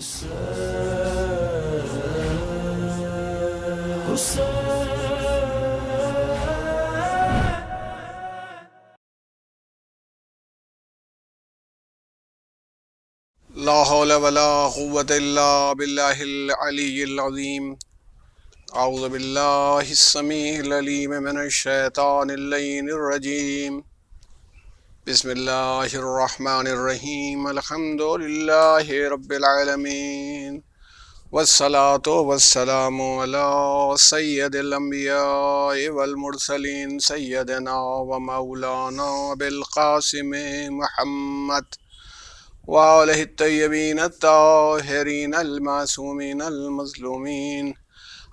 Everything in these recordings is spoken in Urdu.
لا حول ولا قوة إلا بالله العلي العظيم. أعوذ بالله السميع العليم من الشيطان اللعين الرجيم. بسم الله الرحمن الرحيم. الحمد لله رب العالمين، والصلاة والسلام على سيد الأنبياء والمرسلين سيدنا ومولانا بالقاسم محمد وآلہ الطیبین الطاہرین المعصومین المظلومین.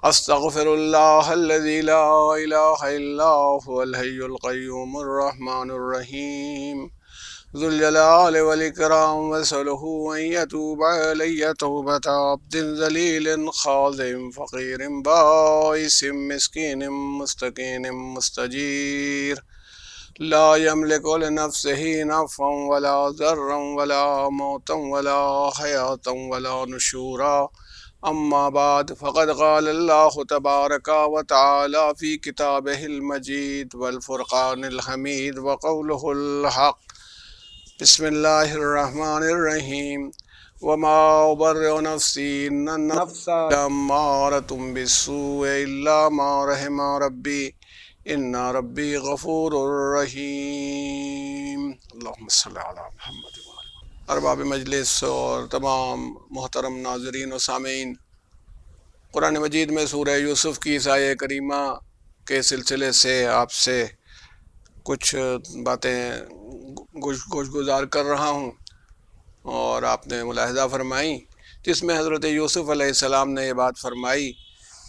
استغفر اللہ الذی لا الہ الا هو الحی القیوم الرحمن الرحیم ذو الجلال والاکرام واسألہ ان یتوب علی توبۃ عبد ذلیل خاضع فقیر بائس مسکین مستکین مستجیر لا يملك لنفسه نفعا ولا ضرا ولا موتا ولا حياة ولا نشورا. أما بعد، فقد قال الله تبارك وتعالى في كتابه المجيد والفرقان الحميد وقوله الحق. بسم الله الرحمن الرحيم. وما أبرئ نفسي إن النفس لأمارة بالسوء إلا ما رحم ربي ان ربی غفور الرحیم. اللہم صلی علی محمد. ارباب مجلس اور تمام محترم ناظرین و سامعین، قرآن مجید میں سورہ یوسف کی اس آیہ کریمہ کے سلسلے سے آپ سے کچھ باتیں گزار کر رہا ہوں، اور آپ نے ملاحظہ فرمائی جس میں حضرت یوسف علیہ السلام نے یہ بات فرمائی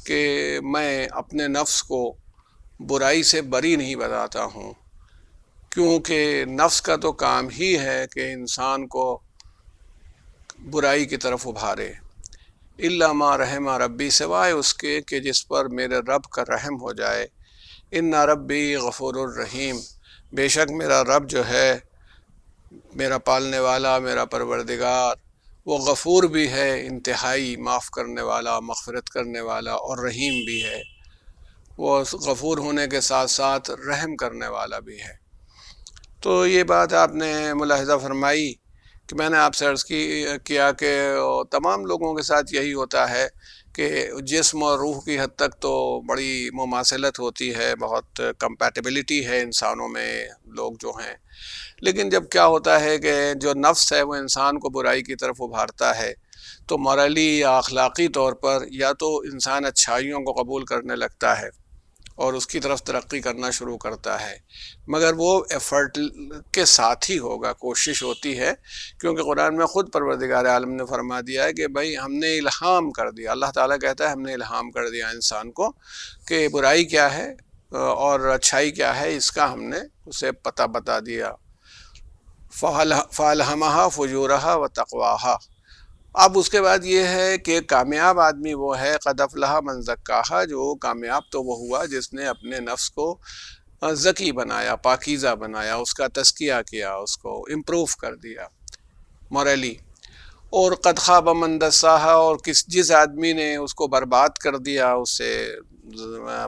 کہ میں اپنے نفس کو برائی سے بری نہیں بتاتا ہوں، کیونکہ نفس کا تو کام ہی ہے کہ انسان کو برائی کی طرف ابھارے. الا ما رحم ربی، سوائے اس کے کہ جس پر میرے رب کا رحم ہو جائے. ان ربی غفور الرحیم، بے شک میرا رب جو ہے، میرا پالنے والا، میرا پروردگار، وہ غفور بھی ہے، انتہائی معاف کرنے والا، مغفرت کرنے والا، اور رحیم بھی ہے. وہ غفور ہونے کے ساتھ ساتھ رحم کرنے والا بھی ہے. تو یہ بات آپ نے ملاحظہ فرمائی کہ میں نے آپ سے عرض کیا کہ تمام لوگوں کے ساتھ یہی ہوتا ہے کہ جسم اور روح کی حد تک تو بڑی مماثلت ہوتی ہے، بہت کمپیٹیبلٹی ہے انسانوں میں، لوگ جو ہیں. لیکن جب کیا ہوتا ہے کہ جو نفس ہے وہ انسان کو برائی کی طرف ابھارتا ہے، تو مورلی یا اخلاقی طور پر یا تو انسان اچھائیوں کو قبول کرنے لگتا ہے اور اس کی طرف ترقی کرنا شروع کرتا ہے، مگر وہ ایفرٹ کے ساتھ ہی ہوگا، کوشش ہوتی ہے، کیونکہ قرآن میں خود پروردگار عالم نے فرما دیا ہے کہ بھائی ہم نے الہام کر دیا. اللہ تعالیٰ کہتا ہے ہم نے الہام کر دیا انسان کو کہ برائی کیا ہے اور اچھائی کیا ہے، اس کا ہم نے اسے پتہ بتا دیا. فَأَلْهَمَهَا فُجُورَهَا وَتَقْوَاهَا. اب اس کے بعد یہ ہے کہ کامیاب آدمی وہ ہے، قد افلح من زکاہا، جو کامیاب تو وہ ہوا جس نے اپنے نفس کو زکی بنایا، پاکیزہ بنایا، اس کا تزکیہ کیا، اس کو امپروو کر دیا موریلی. اور قد خاب من دساہا، اور جس آدمی نے اس کو برباد کر دیا، اسے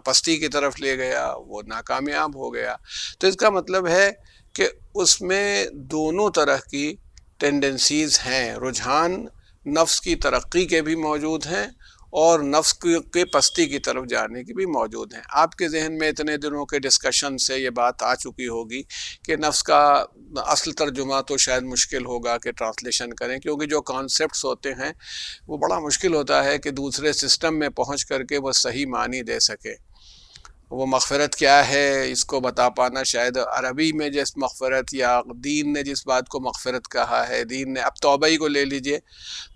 پستی کی طرف لے گیا، وہ ناکامیاب ہو گیا. تو اس کا مطلب ہے کہ اس میں دونوں طرح کی ٹینڈنسیز ہیں، رجحان نفس کی ترقی کے بھی موجود ہیں اور نفس کے پستی کی طرف جانے کی بھی موجود ہیں. آپ کے ذہن میں اتنے دنوں کے ڈسکشن سے یہ بات آ چکی ہوگی کہ نفس کا اصل ترجمہ تو شاید مشکل ہوگا کہ ٹرانسلیشن کریں، کیونکہ جو کانسیپٹس ہوتے ہیں وہ بڑا مشکل ہوتا ہے کہ دوسرے سسٹم میں پہنچ کر کے وہ صحیح معنی دے سکے. وہ مغفرت کیا ہے اس کو بتا پانا، شاید عربی میں جس مغفرت یا دین نے جس بات کو مغفرت کہا ہے، دین نے، اب توبہ ہی کو لے لیجئے،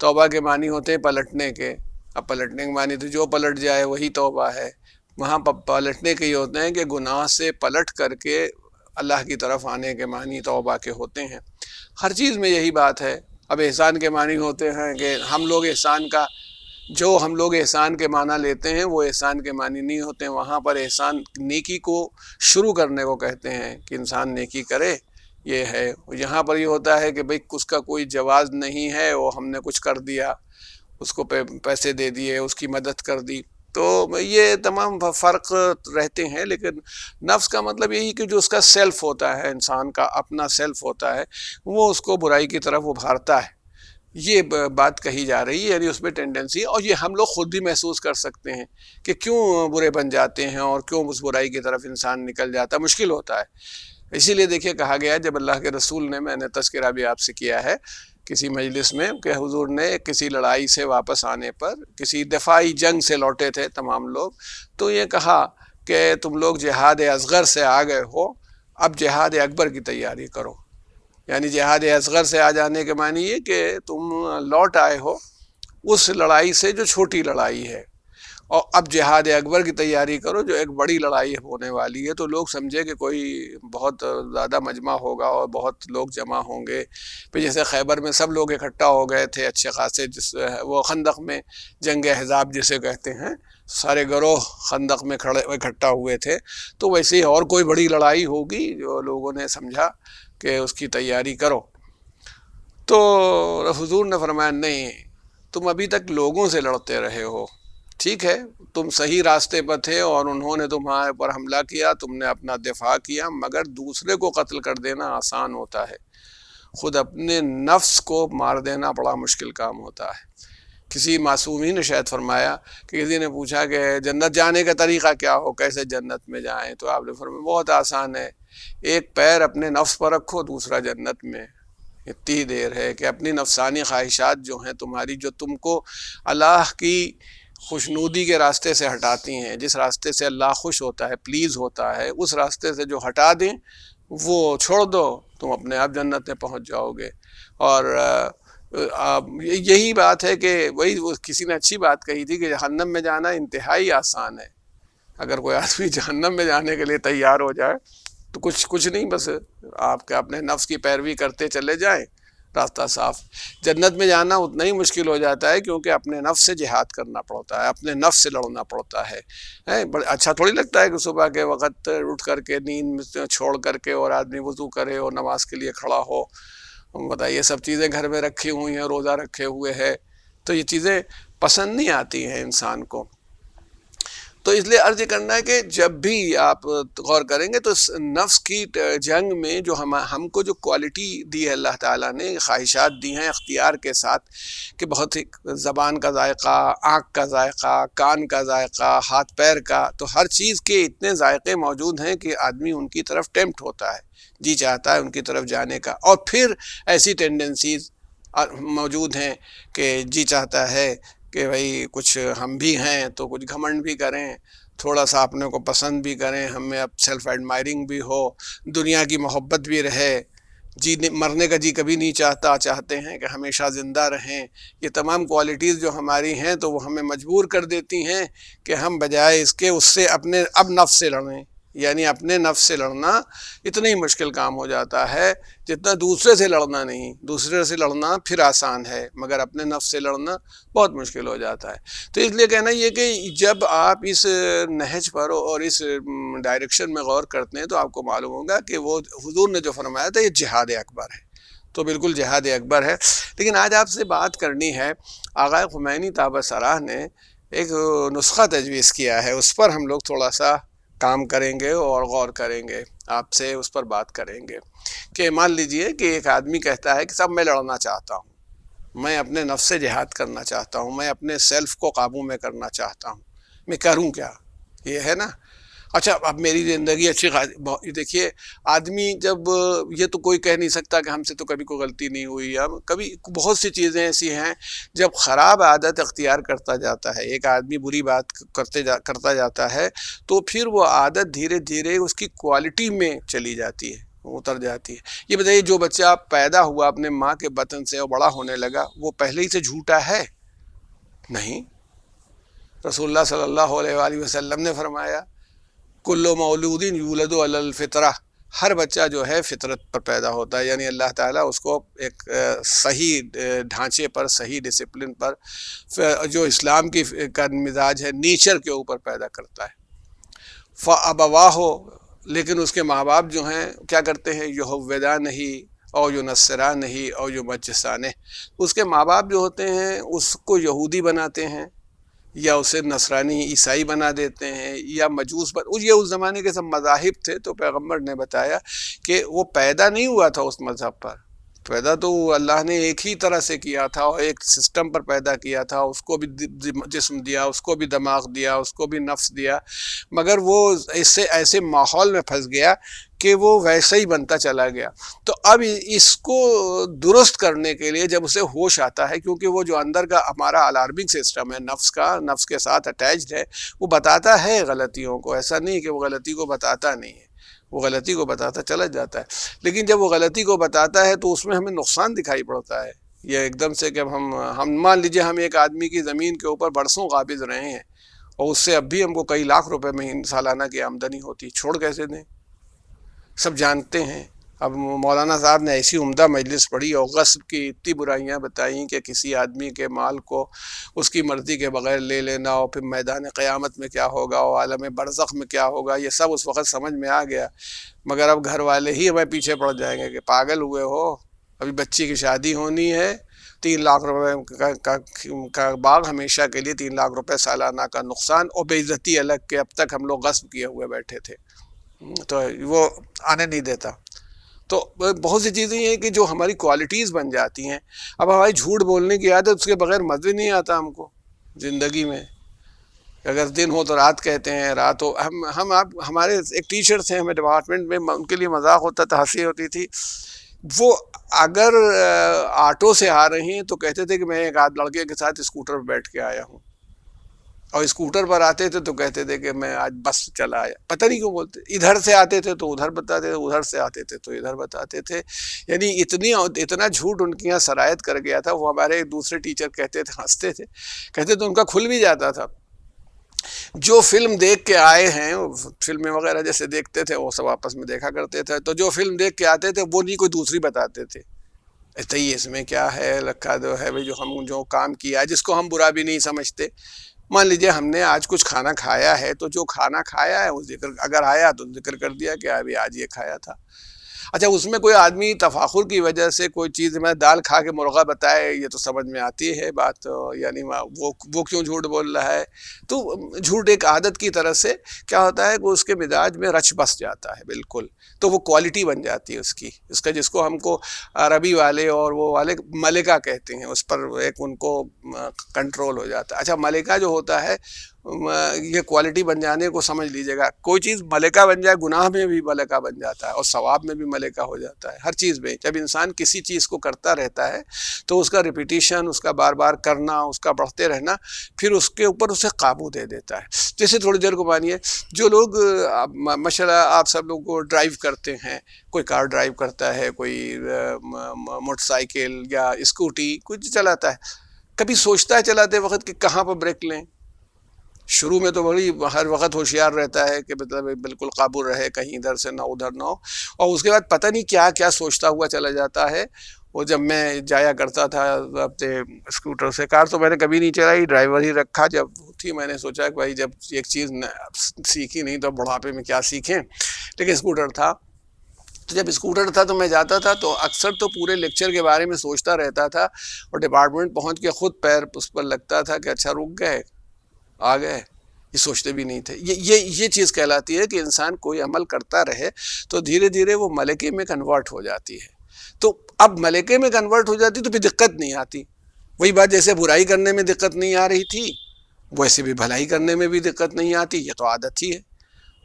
توبہ کے معنی ہوتے ہیں پلٹنے کے. اب پلٹنے کے معنی تو جو پلٹ جائے وہی توبہ ہے. وہاں پلٹنے کے یہ ہوتے ہیں کہ گناہ سے پلٹ کر کے اللہ کی طرف آنے کے معنی توبہ کے ہوتے ہیں. ہر چیز میں یہی بات ہے. اب احسان کے معنی ہوتے ہیں کہ ہم لوگ احسان کے معنی لیتے ہیں وہ احسان کے معنی نہیں ہوتے ہیں. وہاں پر احسان نیکی کو شروع کرنے کو کہتے ہیں کہ انسان نیکی کرے یہ ہے. یہاں پر یہ ہوتا ہے کہ بھئی اس کا کوئی جواز نہیں ہے، وہ ہم نے کچھ کر دیا، اس کو پیسے دے دیے، اس کی مدد کر دی. تو یہ تمام فرق رہتے ہیں. لیکن نفس کا مطلب یہی کہ جو اس کا سیلف ہوتا ہے، انسان کا اپنا سیلف ہوتا ہے، وہ اس کو برائی کی طرف ابھارتا ہے. یہ بات کہی جا رہی ہے، یعنی اس میں ٹینڈنسی، اور یہ ہم لوگ خود بھی محسوس کر سکتے ہیں کہ کیوں برے بن جاتے ہیں اور کیوں اس برائی کی طرف انسان نکل جاتا ہے. مشکل ہوتا ہے. اسی لیے دیکھیے کہا گیا جب اللہ کے رسول نے، میں نے تذکرہ بھی آپ سے کیا ہے کسی مجلس میں، کہ حضور نے کسی لڑائی سے واپس آنے پر، کسی دفاعی جنگ سے لوٹے تھے تمام لوگ، تو یہ کہا کہ تم لوگ جہاد اصغر سے آ گئے ہو، اب جہاد اکبر کی تیاری کرو. یعنی جہاد اصغر سے آ جانے کے معنی یہ کہ تم لوٹ آئے ہو اس لڑائی سے جو چھوٹی لڑائی ہے، اور اب جہاد اکبر کی تیاری کرو جو ایک بڑی لڑائی ہونے والی ہے. تو لوگ سمجھے کہ کوئی بہت زیادہ مجمع ہوگا اور بہت لوگ جمع ہوں گے. پھر جیسے خیبر میں سب لوگ اکٹھا ہو گئے تھے اچھے خاصے، وہ خندق میں جنگ احزاب جسے کہتے ہیں، سارے گروہ خندق میں کھڑے اکٹھا ہوئے تھے، تو ویسے ہی اور کوئی بڑی لڑائی ہوگی جو لوگوں نے سمجھا کہ اس کی تیاری کرو. تو حضور نے فرمایا نہیں، تم ابھی تک لوگوں سے لڑتے رہے ہو. ٹھیک ہے، تم صحیح راستے پر تھے اور انہوں نے تمہارے پر حملہ کیا، تم نے اپنا دفاع کیا، مگر دوسرے کو قتل کر دینا آسان ہوتا ہے، خود اپنے نفس کو مار دینا بڑا مشکل کام ہوتا ہے. کسی معصومی نے شاید فرمایا کہ کسی نے پوچھا کہ جنت جانے کا طریقہ کیا ہو، کیسے جنت میں جائیں؟ تو آپ نے فرمایا بہت آسان ہے، ایک پیر اپنے نفس پر رکھو، دوسرا جنت میں. اتنی دیر ہے کہ اپنی نفسانی خواہشات جو ہیں تمہاری، جو تم کو اللہ کی خوشنودی کے راستے سے ہٹاتی ہیں، جس راستے سے اللہ خوش ہوتا ہے، پلیز ہوتا ہے، اس راستے سے جو ہٹا دیں وہ چھوڑ دو، تم اپنے آپ جنت میں پہنچ جاؤ گے. اور یہی بات ہے کہ وہی کسی نے اچھی بات کہی تھی کہ جہنم میں جانا انتہائی آسان ہے. اگر کوئی آدمی جہنم میں جانے کے لیے تیار ہو جائے تو کچھ نہیں، بس آپ کے اپنے نفس کی پیروی کرتے چلے جائیں، راستہ صاف. جنت میں جانا اتنا ہی مشکل ہو جاتا ہے کیونکہ اپنے نفس سے جہاد کرنا پڑتا ہے، اپنے نفس سے لڑنا پڑتا ہے. اچھا تھوڑی لگتا ہے کہ صبح کے وقت اٹھ کر کے نیند چھوڑ کر کے اور آدمی وضو کرے اور نماز کے لیے کھڑا ہو. بتائیے یہ سب چیزیں گھر میں رکھی ہوئی ہیں، روزہ رکھے ہوئے ہے، تو یہ چیزیں پسند نہیں آتی ہیں انسان کو. تو اس لیے عرض کرنا ہے کہ جب بھی آپ غور کریں گے تو نفس کی جنگ میں جو ہم کو جو کوالٹی دی ہے اللہ تعالیٰ نے، خواہشات دی ہیں اختیار کے ساتھ، کہ بہت ہی زبان کا ذائقہ، آنکھ کا ذائقہ، کان کا ذائقہ، ہاتھ پیر کا، تو ہر چیز کے اتنے ذائقے موجود ہیں کہ آدمی ان کی طرف ٹیمپٹ ہوتا ہے، جی چاہتا ہے ان کی طرف جانے کا. اور پھر ایسی ٹینڈنسیز موجود ہیں کہ جی چاہتا ہے کہ بھائی کچھ ہم بھی ہیں تو کچھ گھمنڈ بھی کریں، تھوڑا سا اپنے کو پسند بھی کریں، ہمیں اب سیلف ایڈمائرنگ بھی ہو، دنیا کی محبت بھی رہے، جی مرنے کا جی کبھی نہیں چاہتے ہیں کہ ہمیشہ زندہ رہیں. یہ تمام کوالٹیز جو ہماری ہیں تو وہ ہمیں مجبور کر دیتی ہیں کہ ہم بجائے اس کے اس سے اپنے اب نفس سے لڑیں. یعنی اپنے نفس سے لڑنا اتنا ہی مشکل کام ہو جاتا ہے جتنا دوسرے سے لڑنا نہیں. دوسرے سے لڑنا پھر آسان ہے، مگر اپنے نفس سے لڑنا بہت مشکل ہو جاتا ہے. تو اس لیے کہنا یہ کہ جب آپ اس نہج پر اور اس ڈائریکشن میں غور کرتے ہیں تو آپ کو معلوم ہوگا کہ وہ حضور نے جو فرمایا تھا یہ جہاد اکبر ہے. تو بالکل جہاد اکبر ہے. لیکن آج آپ سے بات کرنی ہے، آقا خمینی طاب سرح نے ایک نسخہ تجویز کیا ہے، اس پر ہم لوگ تھوڑا سا کام کریں گے اور غور کریں گے، آپ سے اس پر بات کریں گے. کہ مان لیجئے کہ ایک آدمی کہتا ہے کہ صاحب میں لڑنا چاہتا ہوں، میں اپنے نفس سے جہاد کرنا چاہتا ہوں، میں اپنے سیلف کو قابو میں کرنا چاہتا ہوں، میں کروں کیا؟ یہ ہے نا. اچھا اب میری زندگی اچھی دیکھیے آدمی جب یہ تو کوئی کہہ نہیں سکتا کہ ہم سے تو کبھی کوئی غلطی نہیں ہوئی، اب کبھی بہت سی چیزیں ایسی ہیں جب خراب عادت اختیار کرتا جاتا ہے، ایک آدمی بری بات کرتا جاتا ہے تو پھر وہ عادت دھیرے دھیرے اس کی کوالٹی میں چلی جاتی ہے، اتر جاتی ہے. یہ بتائیے جو بچہ پیدا ہوا اپنے ماں کے بطن سے اور بڑا ہونے لگا، وہ پہلے ہی سے جھوٹا ہے؟ نہیں. رسول اللہ صلی اللہ علیہ وآلہ وسلم نے فرمایا کل مولود یولد علی الفطرہ، ہر بچہ جو ہے فطرت پر پیدا ہوتا ہے، یعنی اللہ تعالیٰ اس کو ایک صحیح ڈھانچے پر، صحیح ڈسپلن پر، جو اسلام کا مزاج ہے، نیچر کے اوپر پیدا کرتا ہے. فَأَبَوَاهُ لیکن اس کے ماں باپ جو ہیں کیا کرتے ہیں، یہودا نہیں اور یونسرا نہیں اور یمجسان، اس کے ماں باپ جو ہوتے ہیں اس کو یہودی بناتے ہیں یا اسے نصرانی عیسائی بنا دیتے ہیں یا مجوس یہ اس زمانے کے سب مذاہب تھے. تو پیغمبر نے بتایا کہ وہ پیدا نہیں ہوا تھا اس مذہب پر، پیدا تو اللہ نے ایک ہی طرح سے کیا تھا اور ایک سسٹم پر پیدا کیا تھا، اس کو بھی جسم دیا، اس کو بھی دماغ دیا، اس کو بھی نفس دیا، مگر وہ اس سے ایسے ماحول میں پھنس گیا کہ وہ ویسے ہی بنتا چلا گیا. تو اب اس کو درست کرنے کے لیے جب اسے ہوش آتا ہے، کیونکہ وہ جو اندر کا ہمارا الارمنگ سسٹم ہے نفس کا، نفس کے ساتھ اٹیچڈ ہے، وہ بتاتا ہے غلطیوں کو، ایسا نہیں کہ وہ غلطی کو بتاتا نہیں ہے، وہ غلطی کو بتاتا چلا جاتا ہے. لیکن جب وہ غلطی کو بتاتا ہے تو اس میں ہمیں نقصان دکھائی پڑتا ہے. یہ ایک دم سے کہ ہم مان لیجئے ہم ایک آدمی کی زمین کے اوپر برسوں قابض رہے ہیں اور اس سے اب بھی ہم کو کئی لاکھ روپے میں سالانہ کی آمدنی ہوتی، چھوڑ کیسے دیں؟ سب جانتے ہیں. اب مولانا صاحب نے ایسی عمدہ مجلس پڑھی اور غصب کی اتنی برائیاں بتائیں کہ کسی آدمی کے مال کو اس کی مرضی کے بغیر لے لینا، اور پھر میدان قیامت میں کیا ہوگا اور عالم برزخ میں کیا ہوگا، یہ سب اس وقت سمجھ میں آ گیا. مگر اب گھر والے ہی ہمیں پیچھے پڑ جائیں گے کہ پاگل ہوئے ہو، ابھی بچی کی شادی ہونی ہے، 3 لاکھ روپے کا باغ، ہمیشہ کے لیے 3 لاکھ روپے سالانہ کا نقصان اور بے عزتی الگ کے اب تک ہم لوگ غصب کیے ہوئے بیٹھے تھے. تو وہ آنے نہیں دیتا. تو بہت سی چیزیں ہیں کہ جو ہماری کوالٹیز بن جاتی ہیں. اب ہماری جھوٹ بولنے کی عادت، اس کے بغیر مزہ نہیں آتا ہم کو زندگی میں. اگر دن ہو تو رات کہتے ہیں، رات ہو ہمارے ایک ٹیچر تھے ہمیں ڈپارٹمنٹ میں، ان کے لیے مذاق ہوتا تھا، ہنسی ہوتی تھی. وہ اگر آٹو سے آ رہے ہیں تو کہتے تھے کہ میں ایک لڑکے کے ساتھ اسکوٹر پہ بیٹھ کے آیا ہوں، اور اسکوٹر پر آتے تھے تو کہتے تھے کہ میں آج بس چلا آیا. پتہ نہیں کیوں بولتے. ادھر سے آتے تھے تو ادھر بتاتے تھے، ادھر سے آتے تھے تو ادھر بتاتے تھے. یعنی اتنا جھوٹ ان کے یہاں سرایت کر گیا تھا. وہ ہمارے ایک دوسرے ٹیچر کہتے تھے، ہنستے تھے، کہتے تو ان کا کھل بھی جاتا تھا. جو فلم دیکھ کے آئے ہیں، فلمیں وغیرہ جیسے دیکھتے تھے وہ سب آپس میں دیکھا کرتے تھے، تو جو فلم دیکھ کے آتے تھے وہ نہیں کوئی دوسری بتاتے تھے. اس میں کیا ہے، لکھا دو ہے جو ہم جو کام کیا ہے، جس کو ہم برا بھی نہیں سمجھتے. مان لیجئے ہم نے آج کچھ کھانا کھایا ہے، تو جو کھانا کھایا ہے وہ ذکر اگر آیا تو ذکر کر دیا کہ ابھی آج یہ کھایا تھا. اچھا، اس میں کوئی آدمی تفاخر کی وجہ سے کوئی چیز میں دال کھا کے مرغا بتائے، یہ تو سمجھ میں آتی ہے بات، یعنی وہ کیوں جھوٹ بول رہا ہے. تو جھوٹ ایک عادت کی طرح سے کیا ہوتا ہے کہ اس کے مزاج میں رچ بس جاتا ہے بالکل. تو وہ کوالٹی بن جاتی ہے اس کا جس کو ہم کو عربی والے اور وہ والے ملکہ کہتے ہیں، اس پر ایک ان کو کنٹرول ہو جاتا ہے. اچھا، ملکہ جو ہوتا ہے یہ کوالٹی بن جانے کو سمجھ لیجیے گا. کوئی چیز ملکہ بن جائے، گناہ میں بھی ملکہ بن جاتا ہے اور ثواب میں بھی ملکہ ہو جاتا ہے. ہر چیز میں جب انسان کسی چیز کو کرتا رہتا ہے تو اس کا ریپیٹیشن، اس کا بار بار کرنا، اس کا بڑھتے رہنا پھر اس کے اوپر اسے قابو دے دیتا ہے. جیسے تھوڑی دیر کو مانیے، جو لوگ ماشاءاللہ آپ سب لوگ کو ڈرائیو کرتے ہیں، کوئی کار ڈرائیو کرتا ہے، کوئی موٹر سائیکل یا اسکوٹی کچھ چلاتا ہے، کبھی سوچتا ہے چلاتے وقت کہ کہاں پر بریک لیں؟ شروع میں تو بڑی ہر وقت ہوشیار رہتا ہے کہ مطلب بالکل قابو رہے، کہیں ادھر سے نہ ادھر نہ ہو، اور اس کے بعد پتہ نہیں کیا کیا سوچتا ہوا چلا جاتا ہے. وہ جب میں جایا کرتا تھا اپنے اسکوٹر سے، کار تو میں نے کبھی نہیں چلائی، ڈرائیور ہی رکھا. جب تھی میں نے سوچا کہ بھائی جب ایک چیز سیکھی نہیں تو بڑھاپے میں کیا سیکھیں، لیکن اسکوٹر تھا. تو جب اسکوٹر تھا تو میں جاتا تھا تو اکثر تو پورے لیکچر کے بارے میں سوچتا رہتا تھا، اور ڈپارٹمنٹ پہنچ کے خود پیر اس پر لگتا تھا کہ اچھا رک گئے، آ گئے، یہ سوچتے بھی نہیں تھے. یہ چیز کہلاتی ہے کہ انسان کوئی عمل کرتا رہے تو دھیرے دھیرے وہ ملکے میں کنورٹ ہو جاتی ہے. تو اب ملکے میں کنورٹ ہو جاتی تو پھر دقت نہیں آتی. وہی بات جیسے برائی کرنے میں دقت نہیں آ رہی تھی، ویسے بھی بھلائی کرنے میں بھی دقت نہیں آتی. یہ تو عادت ہی ہے.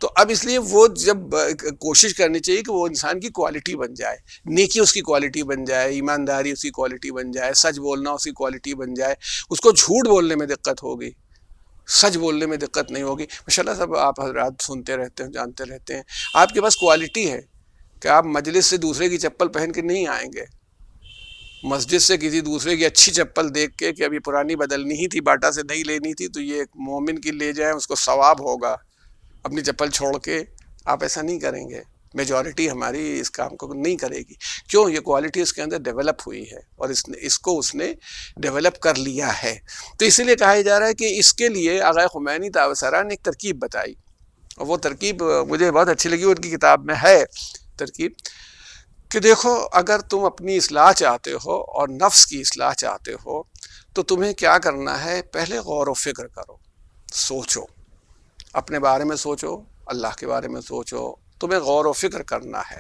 تو اب اس لیے وہ جب کوشش کرنی چاہیے کہ وہ انسان کی کوالٹی بن جائے، نیکی اس کی کوالٹی بن جائے، ایمانداری اس کی کوالٹی بن جائے، سچ بولنا اس کی کوالٹی بن جائے. اس کو جھوٹ بولنے میں دقت ہوگی، سچ بولنے میں دقت نہیں ہوگی. ماشاءاللہ سب آپ حضرات سنتے رہتے ہیں، جانتے رہتے ہیں. آپ کے پاس کوالٹی ہے کہ آپ مجلس سے دوسرے کی چپل پہن کے نہیں آئیں گے. مسجد سے کسی دوسرے کی اچھی چپل دیکھ کے کہ ابھی پرانی بدلنی ہی تھی، باٹا سے نہیں لینی تھی، تو یہ ایک مومن کی لے جائیں، اس کو ثواب ہوگا. اپنی چپل چھوڑ کے آپ ایسا نہیں کریں گے. میجورٹی ہماری اس کام کو نہیں کرے گی. کیوں؟ یہ کوالٹی اس کے اندر ڈیولپ ہوئی ہے اور اس نے ڈیولپ کر لیا ہے. تو اسی لیے کہا جا رہا ہے کہ اس کے لیے آقا خمینی طاہر نے ایک ترکیب بتائی. اور وہ ترکیب مجھے بہت اچھی لگی، ان کی کتاب میں ہے ترکیب کہ دیکھو اگر تم اپنی اصلاح چاہتے ہو اور نفس کی اصلاح چاہتے ہو تو تمہیں کیا کرنا ہے، پہلے غور و فکر کرو، سوچو، اپنے بارے میں سوچو، اللہ کے بارے میں سوچو، تمہیں غور و فکر کرنا ہے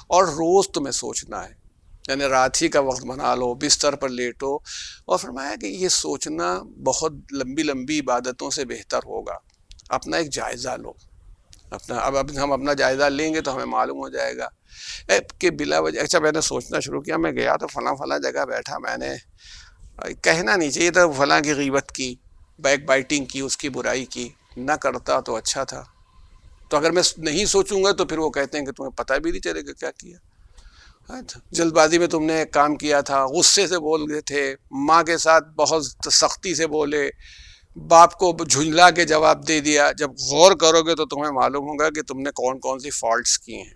اور روز تمہیں سوچنا ہے، یعنی رات ہی کا وقت بنا لو، بستر پر لیٹو، اور فرمایا کہ یہ سوچنا بہت لمبی لمبی عبادتوں سے بہتر ہوگا۔ اپنا ایک جائزہ لو، اب ہم اپنا جائزہ لیں گے تو ہمیں معلوم ہو جائے گا کہ بلا وجہ اچھا میں نے سوچنا شروع کیا، میں گیا تو فلاں فلاں جگہ بیٹھا، میں نے کہنا نہیں چاہیے تھا، فلاں کی غیبت کی، بیک بائٹنگ کی، اس کی برائی کی، نہ کرتا تو اچھا تھا۔ تو اگر میں نہیں سوچوں گا تو پھر وہ کہتے ہیں کہ تمہیں پتہ بھی نہیں چلے گا کیا کیا، جلد بازی میں تم نے ایک کام کیا تھا، غصے سے بول گئے تھے، ماں کے ساتھ بہت سختی سے بولے، باپ کو جھنجلا کے جواب دے دیا، جب غور کرو گے تو تمہیں معلوم ہوگا کہ تم نے کون کون سی فالٹس کی ہیں۔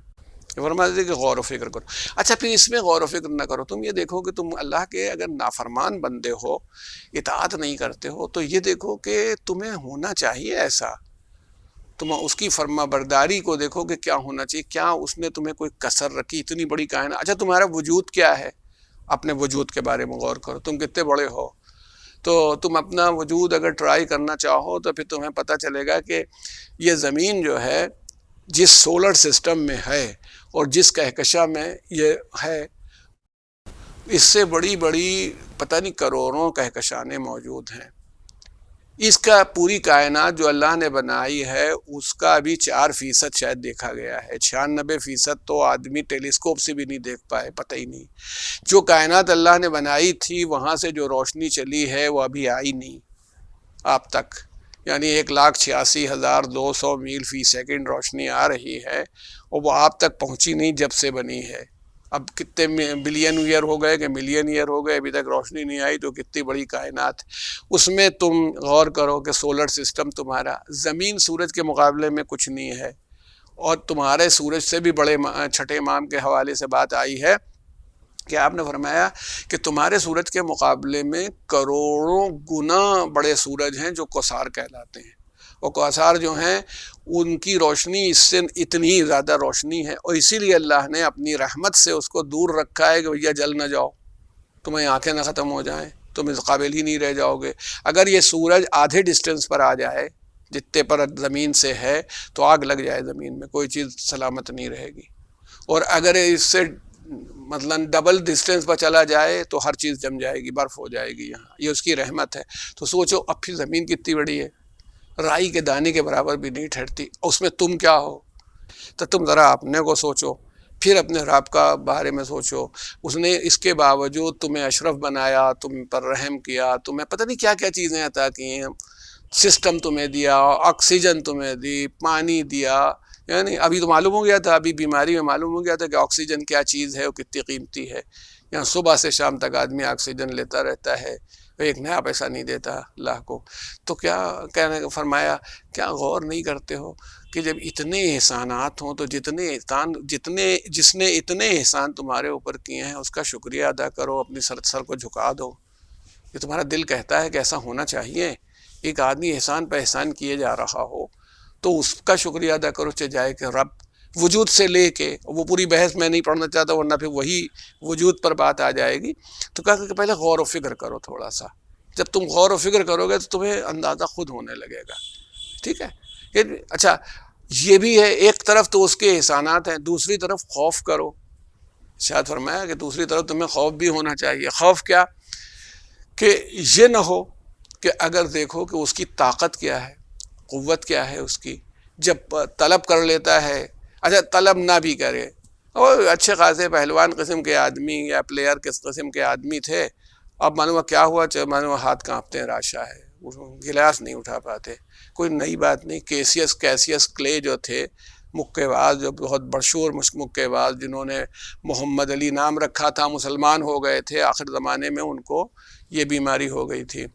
فرماتے کہ غور و فکر کرو۔ اچھا پھر اس میں غور و فکر نہ کرو، تم یہ دیکھو کہ تم اللہ کے اگر نافرمان بندے ہو، اطاعت نہیں کرتے ہو، تو یہ دیکھو کہ تمہیں ہونا چاہیے ایسا، تم اس کی فرما برداری کو دیکھو کہ کیا ہونا چاہیے، کیا اس نے تمہیں کوئی کسر رکھی، اتنی بڑی کائنات۔ اچھا تمہارا وجود کیا ہے، اپنے وجود کے بارے میں غور کرو، تم کتنے بڑے ہو۔ تو تم اپنا وجود اگر ٹرائی کرنا چاہو تو پھر تمہیں پتہ چلے گا کہ یہ زمین جو ہے جس سولر سسٹم میں ہے اور جس کہکشاں میں یہ ہے، اس سے بڑی بڑی پتہ نہیں کروڑوں کہکشانے موجود ہیں۔ اس کا پوری کائنات جو اللہ نے بنائی ہے اس کا ابھی 4% شاید دیکھا گیا ہے، 96% تو آدمی ٹیلیسکوپ سے بھی نہیں دیکھ پائے، پتہ ہی نہیں۔ جو کائنات اللہ نے بنائی تھی وہاں سے جو روشنی چلی ہے وہ ابھی آئی نہیں آپ تک، یعنی 1,86,200 میل فی سیکنڈ روشنی آ رہی ہے اور وہ آپ تک پہنچی نہیں جب سے بنی ہے۔ اب کتنے بلین ایئر ہو گئے کہ ملین ایئر ہو گئے، ابھی تک روشنی نہیں آئی، تو کتنی بڑی کائنات۔ اس میں تم غور کرو کہ سولر سسٹم تمہارا، زمین سورج کے مقابلے میں کچھ نہیں ہے، اور تمہارے سورج سے بھی بڑے چھٹے امام کے حوالے سے بات آئی ہے کہ آپ نے فرمایا کہ تمہارے سورج کے مقابلے میں کروڑوں گنا بڑے سورج ہیں جو کوثار کہلاتے ہیں، اور کوثار جو ہیں ان کی روشنی اس سے اتنی زیادہ روشنی ہے، اور اسی لیے اللہ نے اپنی رحمت سے اس کو دور رکھا ہے کہ بھیا جل نہ جاؤ، تمہیں آنکھیں نہ ختم ہو جائیں، تم اس قابل ہی نہیں رہ جاؤ گے۔ اگر یہ سورج آدھے ڈسٹینس پر آ جائے جتنے پر زمین سے ہے تو آگ لگ جائے زمین میں، کوئی چیز سلامت نہیں رہے گی، اور اگر اس سے مثلاً ڈبل ڈسٹینس پر چلا جائے تو ہر چیز جم جائے گی، برف ہو جائے گی یہاں، یہ اس کی رحمت ہے۔ تو سوچو اب پھر زمین کتنی بڑی ہے، رائی کے دانے کے برابر بھی نہیں ٹھہرتی، اس میں تم کیا ہو۔ تو تم ذرا اپنے کو سوچو، پھر اپنے رب کا بارے میں سوچو، اس نے اس کے باوجود تمہیں اشرف بنایا، تم پر رحم کیا، تمہیں پتہ نہیں کیا کیا چیزیں عطا کی ہیں، سسٹم تمہیں دیا، آکسیجن تمہیں دی، پانی دیا، یعنی ابھی تو معلوم ہو گیا تھا، ابھی بیماری میں معلوم ہو گیا تھا کہ آکسیجن کیا چیز ہے اور کتنی قیمتی ہے۔ یہاں صبح سے شام تک آدمی آکسیجن لیتا رہتا ہے، ایک نیا پیسہ نہیں دیتا اللہ کو۔ تو کیا کہنے کو فرمایا، کیا غور نہیں کرتے ہو کہ جب اتنے احسانات ہوں تو جس نے اتنے احسان تمہارے اوپر کیے ہیں اس کا شکریہ ادا کرو، اپنی سر کو جھکا دو۔ یہ تمہارا دل کہتا ہے کہ ایسا ہونا چاہیے، ایک آدمی احسان پہ احسان کیے جا رہا ہو تو اس کا شکریہ ادا کرو، چاہے کہ رب وجود سے لے کے، وہ پوری بحث میں نہیں پڑھنا چاہتا ورنہ پھر وہی وجود پر بات آ جائے گی۔ تو کہا کہ پہلے غور و فکر کرو تھوڑا سا، جب تم غور و فکر کرو گے تو تمہیں اندازہ خود ہونے لگے گا، ٹھیک ہے۔ اچھا یہ بھی ہے، ایک طرف تو اس کے احسانات ہیں، دوسری طرف خوف کرو۔ شاید فرمایا کہ دوسری طرف تمہیں خوف بھی ہونا چاہیے۔ خوف کیا؟ کہ یہ نہ ہو کہ اگر دیکھو کہ اس کی طاقت کیا ہے، قوت کیا ہے اس کی، جب طلب کر لیتا ہے، اچھا طلب نہ بھی کرے، اور اچھے خاصے پہلوان قسم کے آدمی یا پلیئر کس قسم کے آدمی تھے، اب معلوم کیا ہوا، معلوم ہاتھ کانپتے ہیں، راشا ہے، گلاس نہیں اٹھا پاتے، کوئی نئی بات نہیں۔ کیسیس کلے جو تھے مکے باز، جو بہت مشہور مکے باز، جنہوں نے محمد علی نام رکھا تھا، مسلمان ہو گئے تھے آخر زمانے میں، ان کو یہ بیماری ہو گئی تھی۔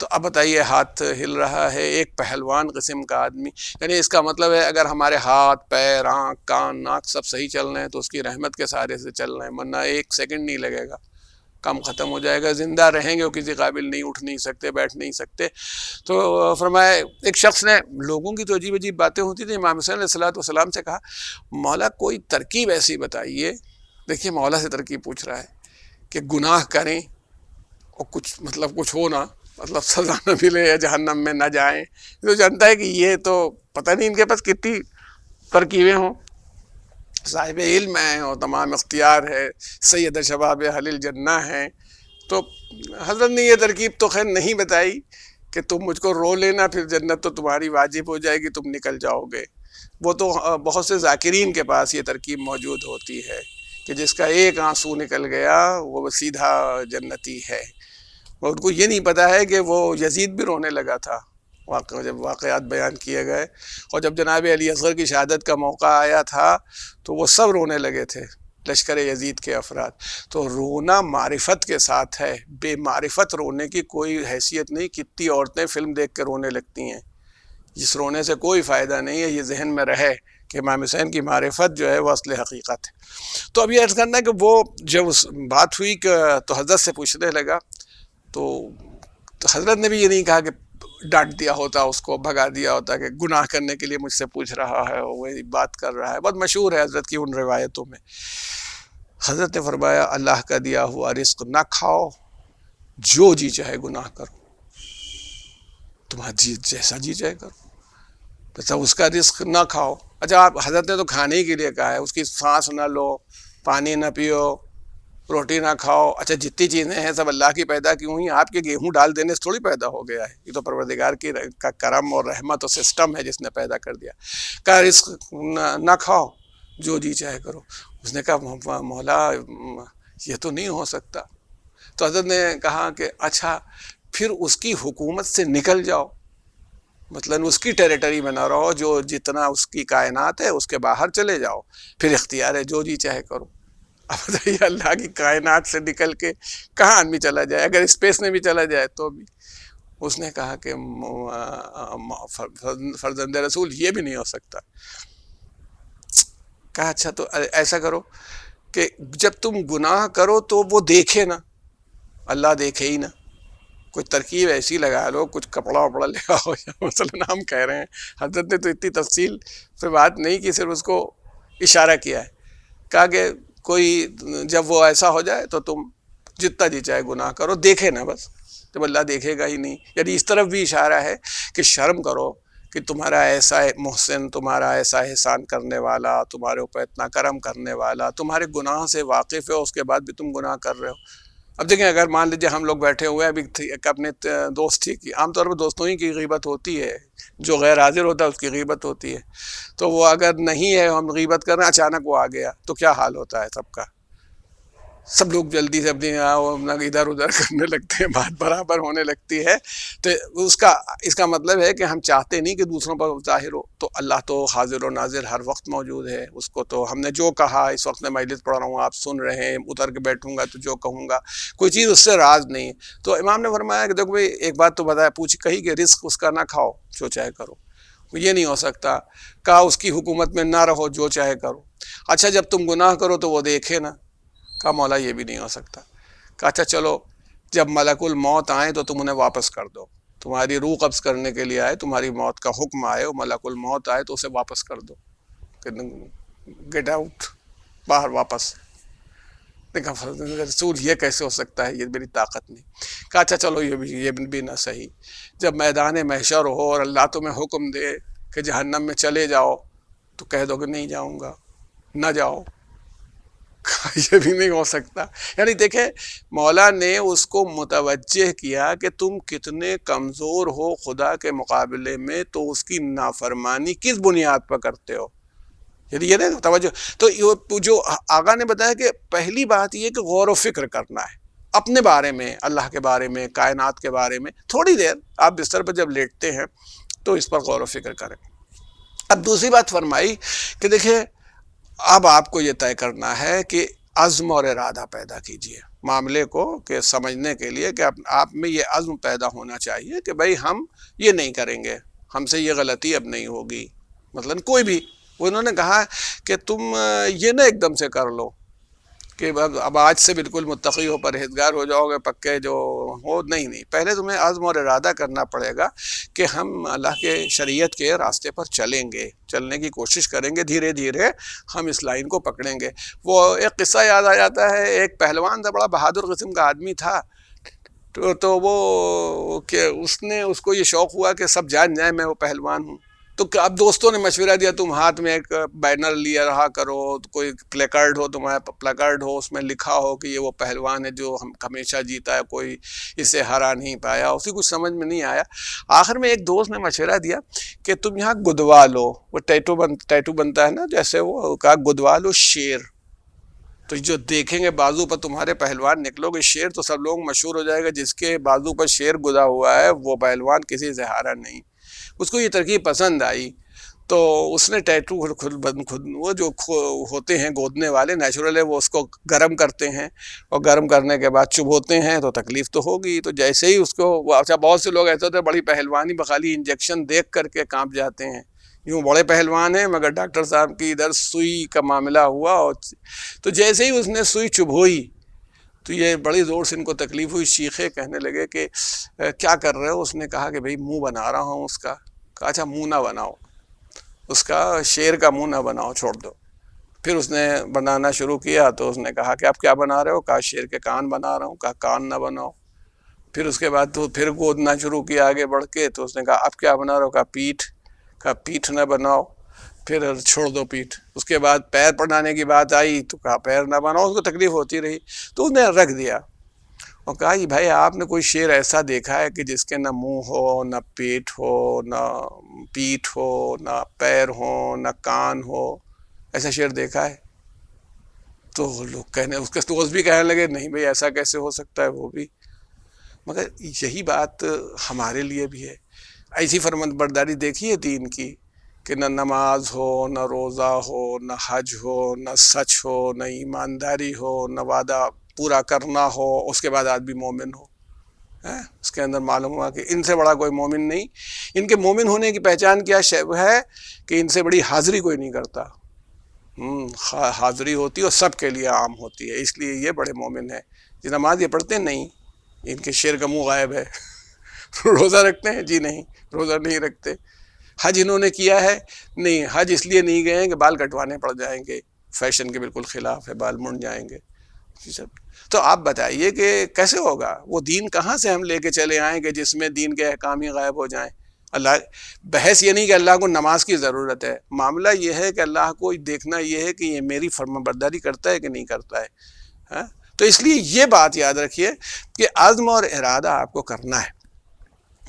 تو اب بتائیے ہاتھ ہل رہا ہے، ایک پہلوان قسم کا آدمی، یعنی اس کا مطلب ہے اگر ہمارے ہاتھ پیر آنکھ کان ناک سب صحیح چل رہے ہیں تو اس کی رحمت کے سہارے سے چل رہے ہیں، ورنہ ایک سیکنڈ نہیں لگے گا۔ کام ختم ہو جائے گا، زندہ رہیں گے وہ کسی قابل نہیں، اٹھ نہیں سکتے، بیٹھ نہیں سکتے۔ تو فرمایا ایک شخص نے، لوگوں کی تو عجیب عجیب باتیں ہوتی تھیں، امام حسین علیہ السلام سے کہا مولا کوئی ترکیب ایسی بتائیے، دیکھیے مولا سے ترکیب پوچھ رہا ہے کہ گناہ کریں اور کچھ مطلب کچھ ہو نا، مطلب سزا نہ ملے یا جہنم میں نہ جائیں۔ تو جانتا ہے کہ یہ تو پتہ نہیں ان کے پاس کتنی ترکیبیں ہوں، صاحب علم ہیں اور تمام اختیار ہے، سید شباب اہل الجنہ ہیں۔ تو حضرت نے یہ ترکیب تو خیر نہیں بتائی کہ تم مجھ کو رو لینا، پھر جنت تو تمہاری واجب ہو جائے گی، تم نکل جاؤ گے۔ وہ تو بہت سے ذاکرین کے پاس یہ ترکیب موجود ہوتی ہے کہ جس کا ایک آنسو نکل گیا وہ سیدھا جنتی ہے۔ اور ان کو یہ نہیں پتا ہے کہ وہ یزید بھی رونے لگا تھا جب واقعات بیان کیے گئے، اور جب جناب علی اصغر کی شہادت کا موقع آیا تھا تو وہ سب رونے لگے تھے، لشکر یزید کے افراد۔ تو رونا معرفت کے ساتھ ہے، بے معرفت رونے کی کوئی حیثیت نہیں۔ کتنی عورتیں فلم دیکھ کے رونے لگتی ہیں، جس رونے سے کوئی فائدہ نہیں ہے۔ یہ ذہن میں رہے کہ امام حسین کی معرفت جو ہے وہ اصل حقیقت ہے۔ تو اب یہ عرض کرنا ہے کہ وہ جب اس بات ہوئی کہ تو حضرت سے پوچھنے لگا، تو حضرت نے بھی یہ نہیں کہا کہ ڈانٹ دیا ہوتا، اس کو بھگا دیا ہوتا کہ گناہ کرنے کے لیے مجھ سے پوچھ رہا ہے، وہی بات کر رہا ہے۔ بہت مشہور ہے حضرت کی ان روایتوں میں۔ حضرت نے فرمایا اللہ کا دیا ہوا رزق نہ کھاؤ، جو جی چاہے گناہ کرو، تمہارا جی جیسا جی چاہے کرو، تو اس کا رزق نہ کھاؤ۔ اچھا آپ حضرت نے تو کھانے ہی کے لیے کہا ہے، اس کی سانس نہ لو، پانی نہ پیو، روٹی نہ کھاؤ۔ اچھا جتنی چیزیں ہیں سب اللہ کی پیدا کی ہوئی، آپ کے گیہوں ڈال دینے سے تھوڑی پیدا ہو گیا ہے، یہ تو پروردگار کا کرم اور رحمت اور سسٹم ہے جس نے پیدا کر دیا۔ کہا رزق نہ کھاؤ، جو جی چاہے کرو۔ اس نے کہا مولا یہ تو نہیں ہو سکتا۔ تو حضرت نے کہا کہ اچھا پھر اس کی حکومت سے نکل جاؤ، مثلاً اس کی ٹیریٹری میں نہ رہو، جو جتنا اس کی کائنات ہے اس کے باہر چلے جاؤ، پھر اختیار ہے جو جی چاہے کرو۔ اب بتائیے اللہ کی کائنات سے نکل کے کہاں آدمی چلا جائے، اگر اسپیس میں بھی چلا جائے تو بھی۔ اس نے کہا کہ فرزند رسول یہ بھی نہیں ہو سکتا۔ کہا اچھا تو ایسا کرو کہ جب تم گناہ کرو تو وہ دیکھے نا، اللہ دیکھے ہی نا، کوئی ترکیب ایسی لگا لو، کچھ کپڑا وپڑا لے آؤ، مثلاً ہم کہہ رہے ہیں، حضرت نے تو اتنی تفصیل پہ بات نہیں کی، صرف اس کو اشارہ کیا ہے۔ کہا کہ کوئی جب وہ ایسا ہو جائے تو تم جتنا جی چاہے گناہ کرو، دیکھے نا بس، جب اللہ دیکھے گا ہی نہیں۔ یعنی اس طرف بھی اشارہ ہے کہ شرم کرو کہ تمہارا ایسا محسن، تمہارا ایسا احسان کرنے والا، تمہارے اوپر اتنا کرم کرنے والا، تمہارے گناہ سے واقف ہے، اس کے بعد بھی تم گناہ کر رہے ہو۔ اب دیکھیں اگر مان لیجیے ہم لوگ بیٹھے ہوئے ہیں، ابھی ایک اپنے دوست ہی کی، عام طور پر دوستوں ہی کی غیبت ہوتی ہے، جو غیر حاضر ہوتا ہے اس کی غیبت ہوتی ہے، تو وہ اگر نہیں ہے ہم غیبت کر رہے ہیں، اچانک وہ آ گیا تو کیا حال ہوتا ہے سب کا؟ سب لوگ جلدی سے اپنی ادھر ادھر کرنے لگتے ہیں، بات برابر ہونے لگتی ہے۔ تو اس کا مطلب ہے کہ ہم چاہتے نہیں کہ دوسروں پر ظاہر ہو، تو اللہ تو حاضر و ناظر ہر وقت موجود ہے۔ اس کو تو ہم نے جو کہا، اس وقت میں مجلس پڑھ رہا ہوں، آپ سن رہے ہیں، اتر کے بیٹھوں گا تو جو کہوں گا، کوئی چیز اس سے راز نہیں ہے۔ تو امام نے فرمایا کہ دیکھو بھائی ایک بات تو بتایا، کہی کہ رزق اس کا نہ کھاؤ، جو چاہے کرو، یہ نہیں ہو سکتا۔ کہا اس کی حکومت میں نہ رہو، جو چاہے کرو۔ اچھا جب تم گناہ کرو تو وہ دیکھے نا، کہا مولا یہ بھی نہیں ہو سکتا۔ کہا اچھا چلو جب ملک الموت آئیں تو تم انہیں واپس کر دو، تمہاری روح قبض کرنے کے لیے آئے، تمہاری موت کا حکم آئے، وہ ملک الموت آئے تو اسے واپس کر دو، گیٹ آؤٹ، باہر واپس۔ کہا رسول یہ کیسے ہو سکتا ہے، یہ میری طاقت نہیں۔ کہا اچھا چلو یہ بھی نہ صحیح، جب میدان محشر ہو اور اللہ تمہیں حکم دے کہ جہنم میں چلے جاؤ تو کہہ دو کہ نہیں جاؤں گا، نہ جاؤ، یہ بھی نہیں ہو سکتا۔ یعنی دیکھیں مولا نے اس کو متوجہ کیا کہ تم کتنے کمزور ہو خدا کے مقابلے میں، تو اس کی نافرمانی کس بنیاد پر کرتے ہو، یعنی یہ نہیں توجہ۔ تو جو آقا نے بتایا کہ پہلی بات یہ کہ غور و فکر کرنا ہے اپنے بارے میں، اللہ کے بارے میں، کائنات کے بارے میں، تھوڑی دیر آپ بستر پر جب لیٹتے ہیں تو اس پر غور و فکر کریں۔ اب دوسری بات فرمائی کہ دیکھیں اب آپ کو یہ طے کرنا ہے کہ عزم اور ارادہ پیدا کیجئے معاملے کو کہ سمجھنے کے لیے کہ آپ میں یہ عزم پیدا ہونا چاہیے کہ بھائی ہم یہ نہیں کریں گے، ہم سے یہ غلطی اب نہیں ہوگی، مثلاً کوئی بھی۔ انہوں نے کہا کہ تم یہ نہ ایک دم سے کر لو، کہ اب آج سے بالکل متقی ہو، پرہیزگار ہو جاؤ گے پکے جو ہو، نہیں، پہلے تمہیں عزم اور ارادہ کرنا پڑے گا کہ ہم اللہ کے شریعت کے راستے پر چلیں گے، چلنے کی کوشش کریں گے، دھیرے دھیرے ہم اس لائن کو پکڑیں گے۔ وہ ایک قصہ یاد آ جاتا ہے، ایک پہلوان تھا، بڑا بہادر قسم کا آدمی تھا، تو وہ کہ اس کو یہ شوق ہوا کہ سب جان جائیں میں وہ پہلوان ہوں۔ تو اب دوستوں نے مشورہ دیا تم ہاتھ میں ایک بینر لیا رہا کرو، کوئی پلیکارڈ ہو، تمہارا پلیکارڈ ہو، اس میں لکھا ہو کہ یہ وہ پہلوان ہے جو ہمیشہ جیتا ہے، کوئی اسے ہرا نہیں پایا۔ اسی کچھ سمجھ میں نہیں آیا، آخر میں ایک دوست نے مشورہ دیا کہ تم یہاں گدوا لو، وہ ٹیٹو بنتا ہے نا جیسے، وہ کہا گدوا لو شیر، تو جو دیکھیں گے بازو پر تمہارے پہلوان نکلو گے شیر، تو سب لوگ مشہور ہو جائے گا جس کے بازو پر شیر گدا ہوا ہے وہ پہلوان کسی سے ہارا نہیں۔ اس کو یہ ترکیب پسند آئی، تو اس نے ٹیٹو خود وہ جو ہوتے ہیں گودنے والے نیچرل ہے، وہ اس کو گرم کرتے ہیں، اور گرم کرنے کے بعد چبھوتے ہیں تو تکلیف تو ہوگی۔ تو جیسے ہی اس کو، اچھا بہت سے لوگ ایسے ہوتے ہیں بڑی پہلوانی بخالی انجیکشن دیکھ کر کے کانپ جاتے ہیں، یوں بڑے پہلوان ہیں مگر ڈاکٹر صاحب کی ادھر سوئی کا معاملہ ہوا، اور تو جیسے ہی اس نے سوئی چبھوئی تو یہ بڑی زور سے ان کو تکلیف ہوئی، چیخے، کہنے لگے کہ کیا کر رہے ہو؟ اس نے کہا کہ بھئی منہ بنا رہا ہوں اس کا۔ کہا اچھا منہ نہ بناؤ اس کا، شیر کا منہ نہ بناؤ، چھوڑ دو۔ پھر اس نے بنانا شروع کیا، تو اس نے کہا کہ آپ کیا بنا رہے ہو؟ کہا شیر کے کان بنا رہا ہوں۔ کہا کان نہ بناؤ۔ پھر اس کے بعد تو پھر گودنا شروع کیا آگے بڑھ کے، تو اس نے کہا اب کیا بنا رہے ہو؟ کہا پیٹھ۔ کہا پیٹھ نہ بناؤ، پھر چھوڑ دو پیٹھ۔ اس کے بعد پیر بنانے کی بات آئی تو کہا پیر نہ بناؤ، اس کو تکلیف ہوتی رہی، تو اس نے رکھ دیا اور کہا یہ بھائی آپ نے کوئی شیر ایسا دیکھا ہے کہ جس کے نہ منہ ہو، نہ پیٹ ہو، نہ پیٹھ ہو، نہ پیر ہو، نہ کان ہو؟ ایسا شیر دیکھا ہے؟ تو لوگ کہنے، اس کے دوست بھی کہنے لگے نہیں بھائی ایسا کیسے ہو سکتا ہے، وہ بھی۔ مگر یہی بات ہمارے لیے بھی ہے، ایسی فرمان برداری دیکھیے دین کی کہ نہ نماز ہو، نہ روزہ ہو، نہ حج ہو، نہ سچ ہو، نہ ایمانداری ہو، نہ وعدہ پورا کرنا ہو، اس کے بعد آدمی مومن ہو۔ اس کے اندر معلوم ہوا کہ ان سے بڑا کوئی مومن نہیں۔ ان کے مومن ہونے کی پہچان کیا ہے کہ ان سے بڑی حاضری کوئی نہیں کرتا۔ حاضری ہوتی ہے اور سب کے لیے عام ہوتی ہے، اس لیے یہ بڑے مومن ہیں۔ جی نماز یہ پڑھتے نہیں، ان کے شیر کا منہ غائب ہے۔ روزہ رکھتے ہیں؟ جی نہیں، روزہ نہیں رکھتے۔ حج انہوں نے کیا ہے؟ نہیں، حج اس لیے نہیں گئے ہیں کہ بال کٹوانے پڑ جائیں گے، فیشن کے بالکل خلاف ہے، بال منڈ جائیں گے۔ تو آپ بتائیے کہ کیسے ہوگا؟ وہ دین کہاں سے ہم لے کے چلے آئیں کہ جس میں دین کے احکام ہی غائب ہو جائیں؟ اللہ، بحث یہ نہیں کہ اللہ کو نماز کی ضرورت ہے، معاملہ یہ ہے کہ اللہ کو دیکھنا یہ ہے کہ یہ میری فرما برداری کرتا ہے کہ نہیں کرتا ہے۔ تو اس لیے یہ بات یاد رکھیے کہ عزم اور ارادہ آپ کو کرنا ہے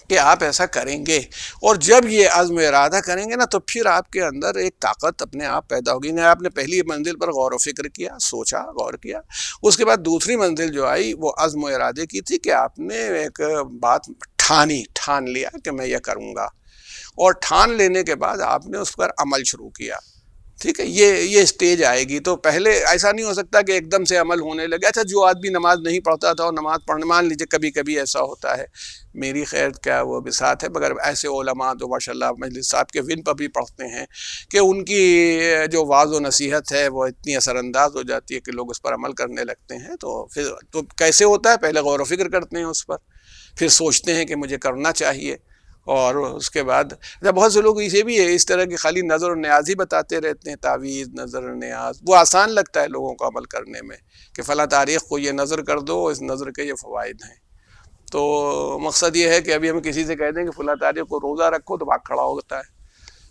کہ آپ ایسا کریں گے، اور جب یہ عزم و ارادہ کریں گے نا تو پھر آپ کے اندر ایک طاقت اپنے آپ پیدا ہوگی۔ نہیں، آپ نے پہلی منزل پر غور و فکر کیا، سوچا، غور کیا، اس کے بعد دوسری منزل جو آئی وہ عزم و ارادے کی تھی کہ آپ نے ایک بات ٹھان لیا کہ میں یہ کروں گا، اور ٹھان لینے کے بعد آپ نے اس پر عمل شروع کیا۔ ٹھیک ہے، یہ اسٹیج آئے گی۔ تو پہلے ایسا نہیں ہو سکتا کہ ایک دم سے عمل ہونے لگے۔ اچھا جو آدمی نماز نہیں پڑھتا تھا اور نماز پڑھنے، مان لیجیے کبھی کبھی ایسا ہوتا ہے، میری خیر کیا وہ بساط ہے، مگر ایسے علماء تو ماشاءاللہ مجلس صاحب کے ون پر بھی پڑھتے ہیں کہ ان کی جو واعظ و نصیحت ہے وہ اتنی اثر انداز ہو جاتی ہے کہ لوگ اس پر عمل کرنے لگتے ہیں۔ تو پھر تو کیسے ہوتا ہے؟ پہلے غور و فکر کرتے ہیں اس پر، پھر سوچتے ہیں کہ مجھے کرنا چاہیے، اور اس کے بعد بہت سے لوگ اسے بھی ہے اس طرح کی خالی نظر و نیاز ہی بتاتے رہتے ہیں، تعویذ، نظر و نیاز، وہ آسان لگتا ہے لوگوں کو عمل کرنے میں کہ فلاں تاریخ کو یہ نظر کر دو، اس نظر کے یہ فوائد ہیں۔ تو مقصد یہ ہے کہ ابھی ہم کسی سے کہہ دیں کہ فلاں تاریخ کو روزہ رکھو تو بھاگ کھڑا ہوتا ہے،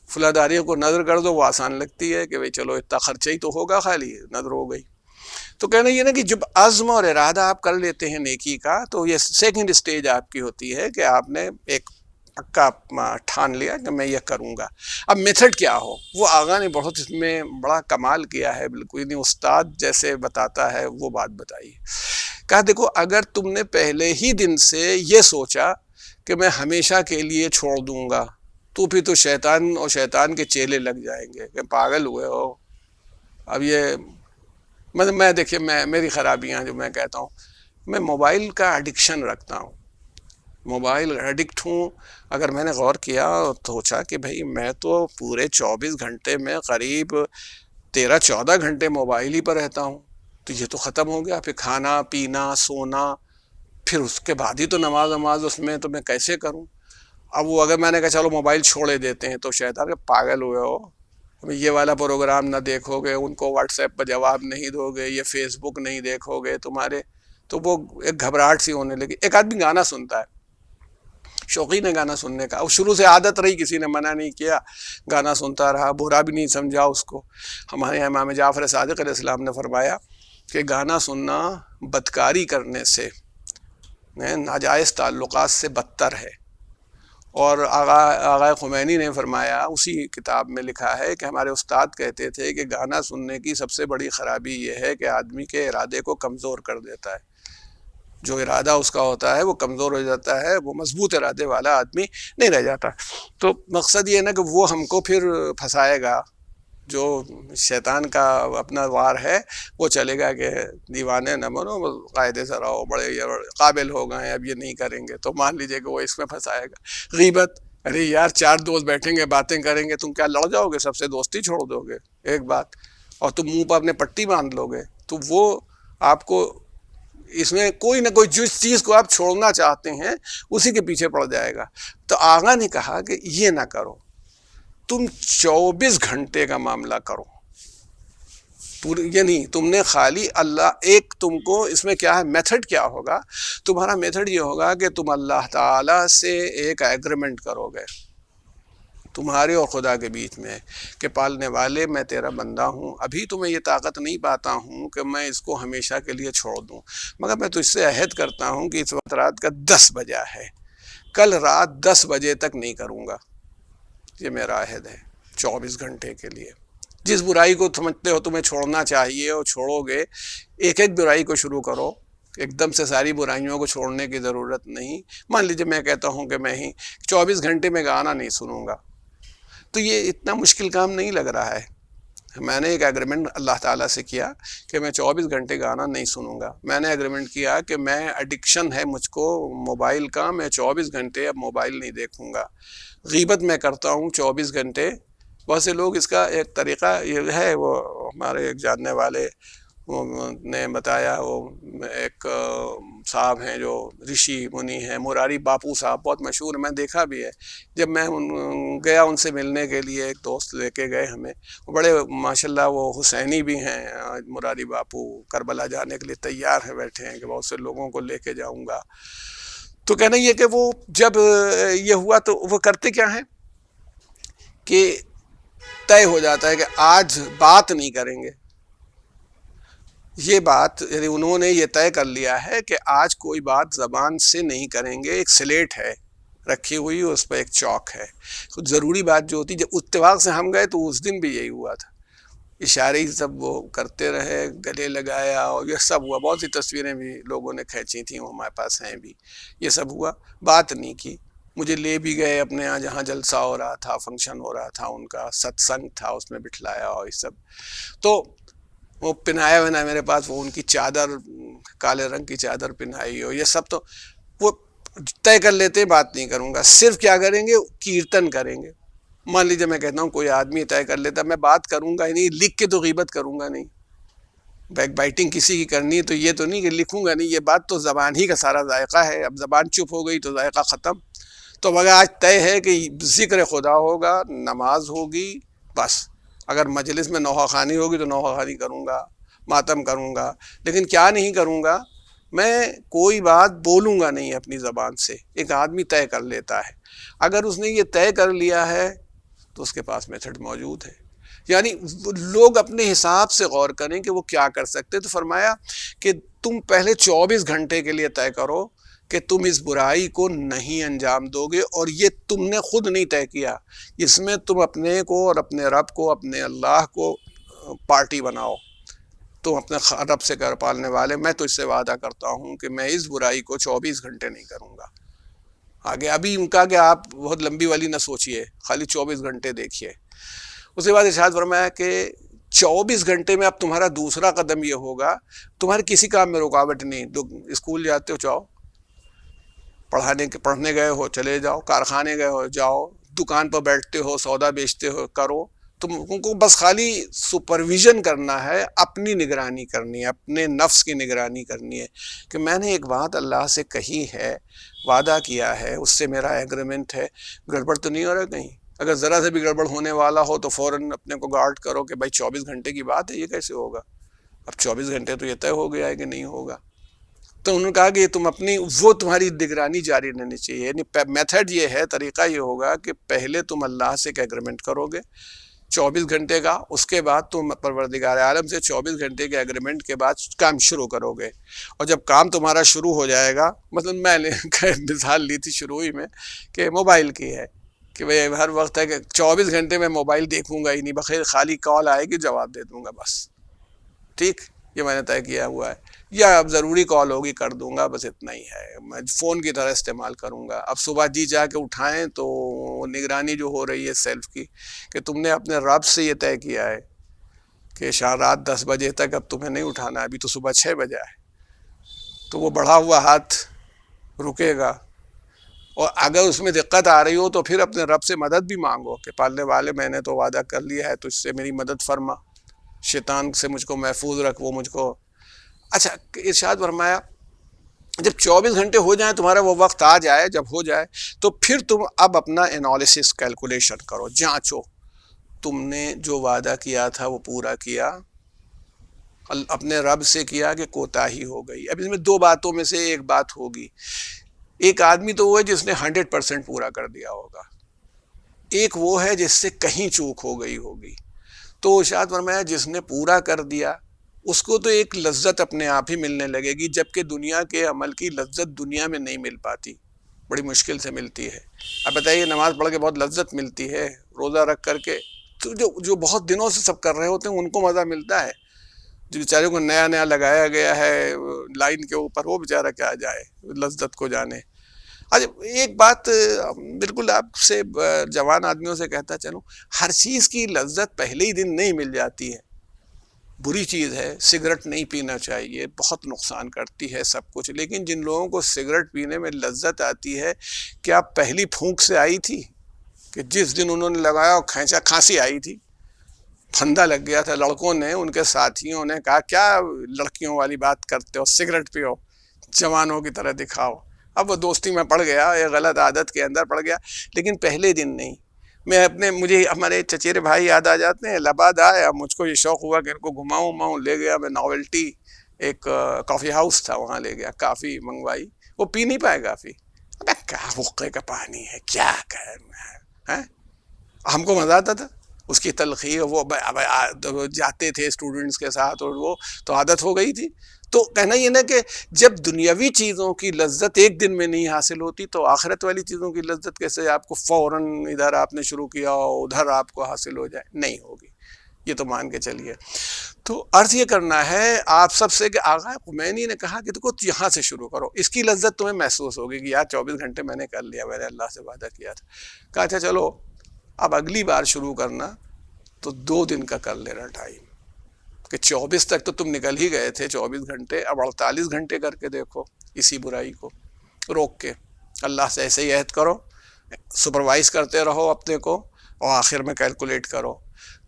فلاں تاریخ کو نظر کر دو وہ آسان لگتی ہے کہ بھئی چلو اتنا خرچہ ہی تو ہوگا، خالی نظر ہو گئی۔ تو کہنا یہ نا کہ جب عزم اور ارادہ آپ کر لیتے ہیں نیکی کا، تو یہ سیکنڈ اسٹیج آپ کی ہوتی ہے کہ آپ نے ایک پکا ٹھان لیا کہ میں یہ کروں گا۔ اب میتھڈ کیا ہو، وہ آغا نے بہت اس میں بڑا کمال کیا ہے، بالکل نہیں استاد جیسے بتاتا ہے وہ بات بتائی۔ کہا دیکھو اگر تم نے پہلے ہی دن سے یہ سوچا کہ میں ہمیشہ کے لیے چھوڑ دوں گا، تو پھر تو شیطان اور شیطان کے چیلے لگ جائیں گے کہ پاگل ہوئے ہو۔ اب یہ میں دیکھیے، میری خرابیاں جو میں کہتا ہوں، میں موبائل کا ایڈکشن رکھتا ہوں، موبائل ایڈکٹ ہوں۔ اگر میں نے غور کیا اور سوچا کہ بھئی میں تو پورے 24 گھنٹے میں قریب 13-14 گھنٹے موبائل ہی پر رہتا ہوں، تو یہ تو ختم ہو گیا، پھر کھانا پینا سونا، پھر اس کے بعد ہی تو نماز اس میں تو میں کیسے کروں؟ اب وہ اگر میں نے کہا چلو موبائل چھوڑے دیتے ہیں تو شیطان کہ پاگل ہوئے ہو، یہ والا پروگرام نہ دیکھو گے، ان کو واٹس ایپ پہ جواب نہیں دو گے، یہ فیس بک نہیں دیکھو گے تمہارے، تو وہ ایک گھبراہٹ سی ہونے لگی۔ ایک آدمی گانا سنتا ہے، شوقین ہے گانا سننے کا، اور شروع سے عادت رہی، کسی نے منع نہیں کیا، گانا سنتا رہا، برا بھی نہیں سمجھا اس کو۔ ہمارے امام جعفر صادق علیہ السلام نے فرمایا کہ گانا سننا بدکاری کرنے سے، ناجائز تعلقات سے بدتر ہے۔ اور آغا خمینی نے فرمایا، اسی کتاب میں لکھا ہے کہ ہمارے استاد کہتے تھے کہ گانا سننے کی سب سے بڑی خرابی یہ ہے کہ آدمی کے ارادے کو کمزور کر دیتا ہے، جو ارادہ اس کا ہوتا ہے وہ کمزور ہو جاتا ہے، وہ مضبوط ارادے والا آدمی نہیں رہ جاتا۔ تو مقصد یہ نا کہ وہ ہم کو پھر پھنسائے گا، جو شیطان کا اپنا وار ہے وہ چلے گا کہ دیوانے نہ بنو، قاعدے سے رہو، بڑے قابل ہو گئے ہیں، اب یہ نہیں کریں گے، تو مان لیجئے کہ وہ اس میں پھنسائے گا۔ غیبت، ارے یار 4 دوست بیٹھیں گے باتیں کریں گے، تم کیا لڑ جاؤ گے؟ سب سے دوستی چھوڑ دو گے ایک بات، اور تم منہ پہ اپنے پٹی باندھ لو گے، تو وہ آپ کو اس میں کوئی نہ کوئی جس چیز کو آپ چھوڑنا چاہتے ہیں اسی کے پیچھے پڑ جائے گا۔ تو آغا نے کہا کہ یہ نہ کرو، تم 24 گھنٹے کا معاملہ کرو، یہ نہیں تم نے خالی اللہ ایک، تم کو اس میں کیا ہے میتھڈ کیا ہوگا؟ تمہارا میتھڈ یہ ہوگا کہ تم اللہ تعالیٰ سے ایک ایگریمنٹ کرو گے تمہارے اور خدا کے بیچ میں کہ پالنے والے میں تیرا بندہ ہوں، ابھی تو میں یہ طاقت نہیں پاتا ہوں کہ میں اس کو ہمیشہ کے لیے چھوڑ دوں، مگر میں تجھ سے عہد کرتا ہوں کہ اس وقت رات کا 10 بجا ہے، کل رات 10 بجے تک نہیں کروں گا، یہ میرا عہد ہے 24 گھنٹے کے لیے۔ جس برائی کو سمجھتے ہو تمہیں چھوڑنا چاہیے اور چھوڑو گے، ایک ایک برائی کو شروع کرو، ایک دم سے ساری برائیوں کو چھوڑنے کی ضرورت نہیں۔ مان لیجیے میں کہتا ہوں کہ میں ہی 24 گھنٹے میں گانا نہیں سنوں گا، تو یہ اتنا مشکل کام نہیں لگ رہا ہے۔ میں نے ایک ایگریمنٹ اللہ تعالیٰ سے کیا کہ میں 24 گھنٹے گانا نہیں سنوں گا۔ میں نے ایگریمنٹ کیا کہ میں ایڈکشن ہے مجھ کو موبائل کا، میں 24 گھنٹے اب موبائل نہیں دیکھوں گا۔ غیبت میں کرتا ہوں 24 گھنٹے۔ بہت سے لوگ اس کا ایک طریقہ یہ ہے، وہ ہمارے ایک جاننے والے نے بتایا، وہ ایک صاحب ہیں جو رشی منی ہیں، مراری باپو صاحب، بہت مشہور، میں دیکھا بھی ہے۔ جب میں گیا ان سے ملنے کے لیے، ایک دوست لے کے گئے ہمیں، بڑے ماشاءاللہ وہ حسینی بھی ہیں، مراری باپو کربلا جانے کے لیے تیار ہیں، بیٹھے ہیں کہ بہت سے لوگوں کو لے کے جاؤں گا۔ تو کہنا یہ کہ وہ جب یہ ہوا تو وہ کرتے کیا ہیں کہ طے ہو جاتا ہے کہ آج بات نہیں کریں گے، یہ بات یعنی انہوں نے یہ طے کر لیا ہے کہ آج کوئی بات زبان سے نہیں کریں گے۔ ایک سلیٹ ہے رکھی ہوئی، اس پہ ایک چاک ہے، کچھ ضروری بات جو ہوتی، جب اتفاق سے ہم گئے تو اس دن بھی یہی ہوا تھا، اشارے سب وہ کرتے رہے، گلے لگایا، اور یہ سب ہوا۔ بہت سی تصویریں بھی لوگوں نے کھینچی تھیں، وہ ہمارے پاس ہیں بھی، یہ سب ہوا، بات نہیں کی۔ مجھے لے بھی گئے اپنے یہاں جہاں جلسہ ہو رہا تھا، فنکشن ہو رہا تھا، ان کا ست سنگ تھا، اس میں بٹھلایا اور یہ سب، تو وہ پہنایا ہونا میرے پاس، وہ ان کی چادر، کالے رنگ کی چادر پہنائی ہو، یہ سب تو وہ طے کر لیتے بات نہیں کروں گا۔ صرف کیا کریں گے؟ کیرتن کریں گے۔ مان لیجیے میں کہتا ہوں کوئی آدمی طے کر لیتا میں بات کروں گا ہی نہیں، لکھ کے تو غیبت کروں گا نہیں، بیک بائٹنگ کسی کی کرنی ہے تو یہ تو نہیں کہ لکھوں گا نہیں، یہ بات تو زبان ہی کا سارا ذائقہ ہے، اب زبان چپ ہو گئی تو ذائقہ ختم۔ تو مگر آج طے ہے کہ ذکر خدا ہوگا، نماز ہوگی، بس۔ اگر مجلس میں نوحہ خوانی ہوگی تو نوحہ خوانی کروں گا، ماتم کروں گا، لیکن کیا نہیں کروں گا، میں کوئی بات بولوں گا نہیں اپنی زبان سے۔ ایک آدمی طے کر لیتا ہے، اگر اس نے یہ طے کر لیا ہے تو اس کے پاس میتھڈ موجود ہے۔ یعنی لوگ اپنے حساب سے غور کریں کہ وہ کیا کر سکتے۔ تو فرمایا کہ تم پہلے 24 گھنٹے کے لیے طے کرو کہ تم اس برائی کو نہیں انجام دو گے، اور یہ تم نے خود نہیں طے کیا، اس میں تم اپنے کو اور اپنے رب کو، اپنے اللہ کو پارٹی بناؤ۔ تم اپنے رب سے کر، پالنے والے میں تو اس سے وعدہ کرتا ہوں کہ میں اس برائی کو 24 گھنٹے نہیں کروں گا۔ آگے ابھی ان کا کہ آپ بہت لمبی والی نہ سوچئے، خالی 24 گھنٹے دیکھیے۔ اس کے بعد ارشاد فرمایا کہ 24 گھنٹے میں اب تمہارا دوسرا قدم یہ ہوگا، تمہارے کسی کام میں رکاوٹ نہیں، اسکول جاتے ہو جاؤ، پڑھنے گئے ہو چلے جاؤ، کارخانے گئے ہو جاؤ، دکان پر بیٹھتے ہو سودا بیچتے ہو کرو، تم کو بس خالی سپرویژن کرنا ہے، اپنی نگرانی کرنی ہے، اپنے نفس کی نگرانی کرنی ہے کہ میں نے ایک بات اللہ سے کہی ہے، وعدہ کیا ہے، اس سے میرا ایگریمنٹ ہے، گڑبڑ تو نہیں ہو رہا کہیں؟ اگر ذرا سے بھی گڑبڑ ہونے والا ہو تو فوراً اپنے کو گارڈ کرو کہ بھائی 24 گھنٹے کی بات ہے، یہ کیسے ہوگا؟ اب 24 گھنٹے تو یہ طے ہو گیا ہے کہ نہیں ہوگا۔ تو انہوں نے کہا کہ تم اپنی وہ تمہاری نگرانی جاری رہنی چاہیے، یعنی میتھڈ یہ ہے، طریقہ یہ ہوگا کہ پہلے تم اللہ سے ایک ایگریمنٹ کرو گے 24 گھنٹے کا، اس کے بعد تم پروردگار عالم سے 24 گھنٹے کے ایگریمنٹ کے بعد کام شروع کرو گے، اور جب کام تمہارا شروع ہو جائے گا، مثلا میں نے مثال لی تھی شروع ہی میں کہ موبائل کی ہے کہ بھئی ہر وقت ہے کہ 24 گھنٹے میں موبائل دیکھوں گا ہی نہیں، بخیر خالی کال آئے گی جواب دے دوں گا بس، ٹھیک، یہ میں نے طے کیا ہوا ہے، یا اب ضروری کال ہوگی کر دوں گا، بس اتنا ہی ہے، میں فون کی طرح استعمال کروں گا۔ اب صبح جی چاہ کے اٹھائیں تو نگرانی جو ہو رہی ہے سیلف کی کہ تم نے اپنے رب سے یہ طے کیا ہے کہ رات 10 بجے تک اب تمہیں نہیں اٹھانا، ابھی تو صبح 6 بجے ہے، تو وہ بڑھا ہوا ہاتھ رکے گا، اور اگر اس میں دقت آ رہی ہو تو پھر اپنے رب سے مدد بھی مانگو کہ پالنے والے میں نے تو وعدہ کر لیا ہے تو اس سے میری مدد فرما، شیطان سے مجھ کو محفوظ رکھ، وہ مجھ کو۔ اچھا، ارشاد فرمایا جب 24 گھنٹے ہو جائیں، تمہارا وہ وقت آ جائے، جب ہو جائے تو پھر تم اب اپنا انالیسس کیلکولیشن کرو، جانچو تم نے جو وعدہ کیا تھا وہ پورا کیا، اپنے رب سے کیا کہ کوتاہی ہو گئی۔ اب اس میں دو باتوں میں سے ایک بات ہوگی، ایک آدمی تو وہ ہے جس نے 100% پورا کر دیا ہوگا، ایک وہ ہے جس سے کہیں چوک ہو گئی ہوگی۔ تو ارشاد فرمایا جس نے پورا کر دیا اس کو تو ایک لذت اپنے آپ ہی ملنے لگے گی، جبکہ دنیا کے عمل کی لذت دنیا میں نہیں مل پاتی، بڑی مشکل سے ملتی ہے۔ اب بتائیے، نماز پڑھ کے بہت لذت ملتی ہے، روزہ رکھ کر کے تو جو بہت دنوں سے سب کر رہے ہوتے ہیں ان کو مزہ ملتا ہے، جو بیچارے کو نیا نیا لگایا گیا ہے لائن کے اوپر، وہ بیچارہ کیا جائے لذت کو جانے۔ اچھا، ایک بات بالکل آپ سے جوان آدمیوں سے کہتا چلوں، ہر چیز کی لذت پہلے ہی دن نہیں مل جاتی ہے، بری چیز ہے، سگریٹ نہیں پینا چاہیے، بہت نقصان کرتی ہے سب کچھ، لیکن جن لوگوں کو سگریٹ پینے میں لذت آتی ہے، کیا پہلی پھونک سے آئی تھی کہ جس دن انہوں نے لگایا اور کھینچا کھانسی آئی تھی، پھندا لگ گیا تھا؟ لڑکوں نے، ان کے ساتھیوں نے کہا کیا لڑکیوں والی بات کرتے ہو، سگریٹ پیو، جوانوں کی طرح دکھاؤ۔ اب وہ دوستی میں پڑ گیا، یہ غلط عادت کے اندر پڑ گیا، لیکن پہلے دن نہیں۔ میں مجھے ہمارے چچیرے بھائی یاد آ جاتے ہیں، الہباد آیا، مجھ کو یہ شوق ہوا کہ ان کو گھماؤں، لے گیا میں ناولٹی، ایک کافی ہاؤس تھا، وہاں لے گیا، کافی منگوائی، وہ پی نہیں پائے کافی، کیا حقے کا پانی ہے، کیا ہے، ہم کو مزہ آتا تھا اس کی تلخی، وہ جاتے تھے اسٹوڈنٹس کے ساتھ، اور وہ تو عادت ہو گئی تھی۔ تو کہنا یہ نا کہ جب دنیاوی چیزوں کی لذت ایک دن میں نہیں حاصل ہوتی تو آخرت والی چیزوں کی لذت کیسے آپ کو فوراً ادھر آپ نے شروع کیا اور ادھر آپ کو حاصل ہو جائے؟ نہیں ہوگی، یہ تو مان کے چلیے۔ تو عرض یہ کرنا ہے آپ سب سے کہ آغا خمینی نے کہا کہ دیکھو یہاں سے شروع کرو، اس کی لذت تمہیں محسوس ہوگی کہ یار 24 گھنٹے میں نے کر لیا، میں نے اللہ سے وعدہ کیا تھا۔ کہا اچھا چلو اب اگلی بار شروع کرنا تو 2 دن کا کر لینا ٹائم، کہ 24 تک تو تم نکل ہی گئے تھے 24 گھنٹے، اب 48 گھنٹے کر کے دیکھو، اسی برائی کو روک کے اللہ سے ایسے ہی عہد کرو، سپروائز کرتے رہو اپنے کو، اور آخر میں کیلکولیٹ کرو،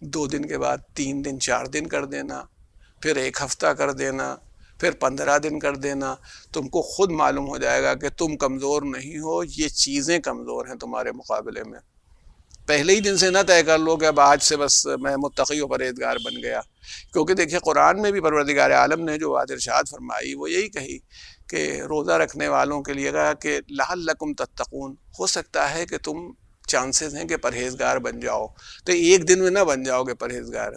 2 دن کے بعد 3 دن 4 دن کر دینا، پھر 1 ہفتہ کر دینا، پھر 15 دن کر دینا، تم کو خود معلوم ہو جائے گا کہ تم کمزور نہیں ہو، یہ چیزیں کمزور ہیں تمہارے مقابلے میں۔ پہلے ہی دن سے نہ طے کر لو کہ اب آج سے بس میں متقی و پرہیزگار بن گیا، کیونکہ دیکھیے قرآن میں بھی پروردگار عالم نے جو بات ارشاد فرمائی وہ یہی کہی کہ روزہ رکھنے والوں کے لیے کہا کہ لعلکم تتقون، ہو سکتا ہے کہ تم چانسز ہیں کہ پرہیزگار بن جاؤ، تو ایک دن میں نہ بن جاؤ گے پرہیزگار،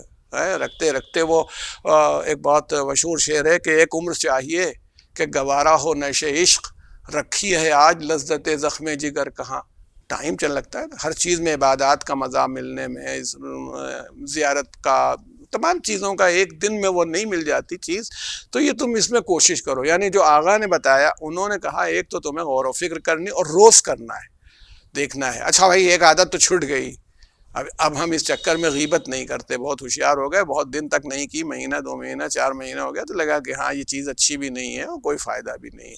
رکھتے رکھتے وہ ایک بہت مشہور شعر ہے کہ ایک عمر چاہیے کہ گوارا ہو نشے عشق، رکھی ہے آج لذت زخم جگر کہاں۔ ٹائم چل لگتا ہے ہر چیز میں، عبادات کا مزہ ملنے میں، زیارت کا، تمام چیزوں کا ایک دن میں وہ نہیں مل جاتی چیز، تو یہ تم اس میں کوشش کرو۔ یعنی جو آغا نے بتایا، انہوں نے کہا ایک تو تمہیں غور و فکر کرنی اور روز کرنا ہے، دیکھنا ہے، اچھا بھائی ایک عادت تو چھٹ گئی، اب ہم اس چکر میں غیبت نہیں کرتے، بہت ہوشیار ہو گئے، بہت دن تک نہیں کی، مہینہ 2 مہینہ 4 مہینہ ہو گیا تو لگا کہ ہاں یہ چیز اچھی بھی نہیں ہے اور کوئی فائدہ بھی نہیں ہے۔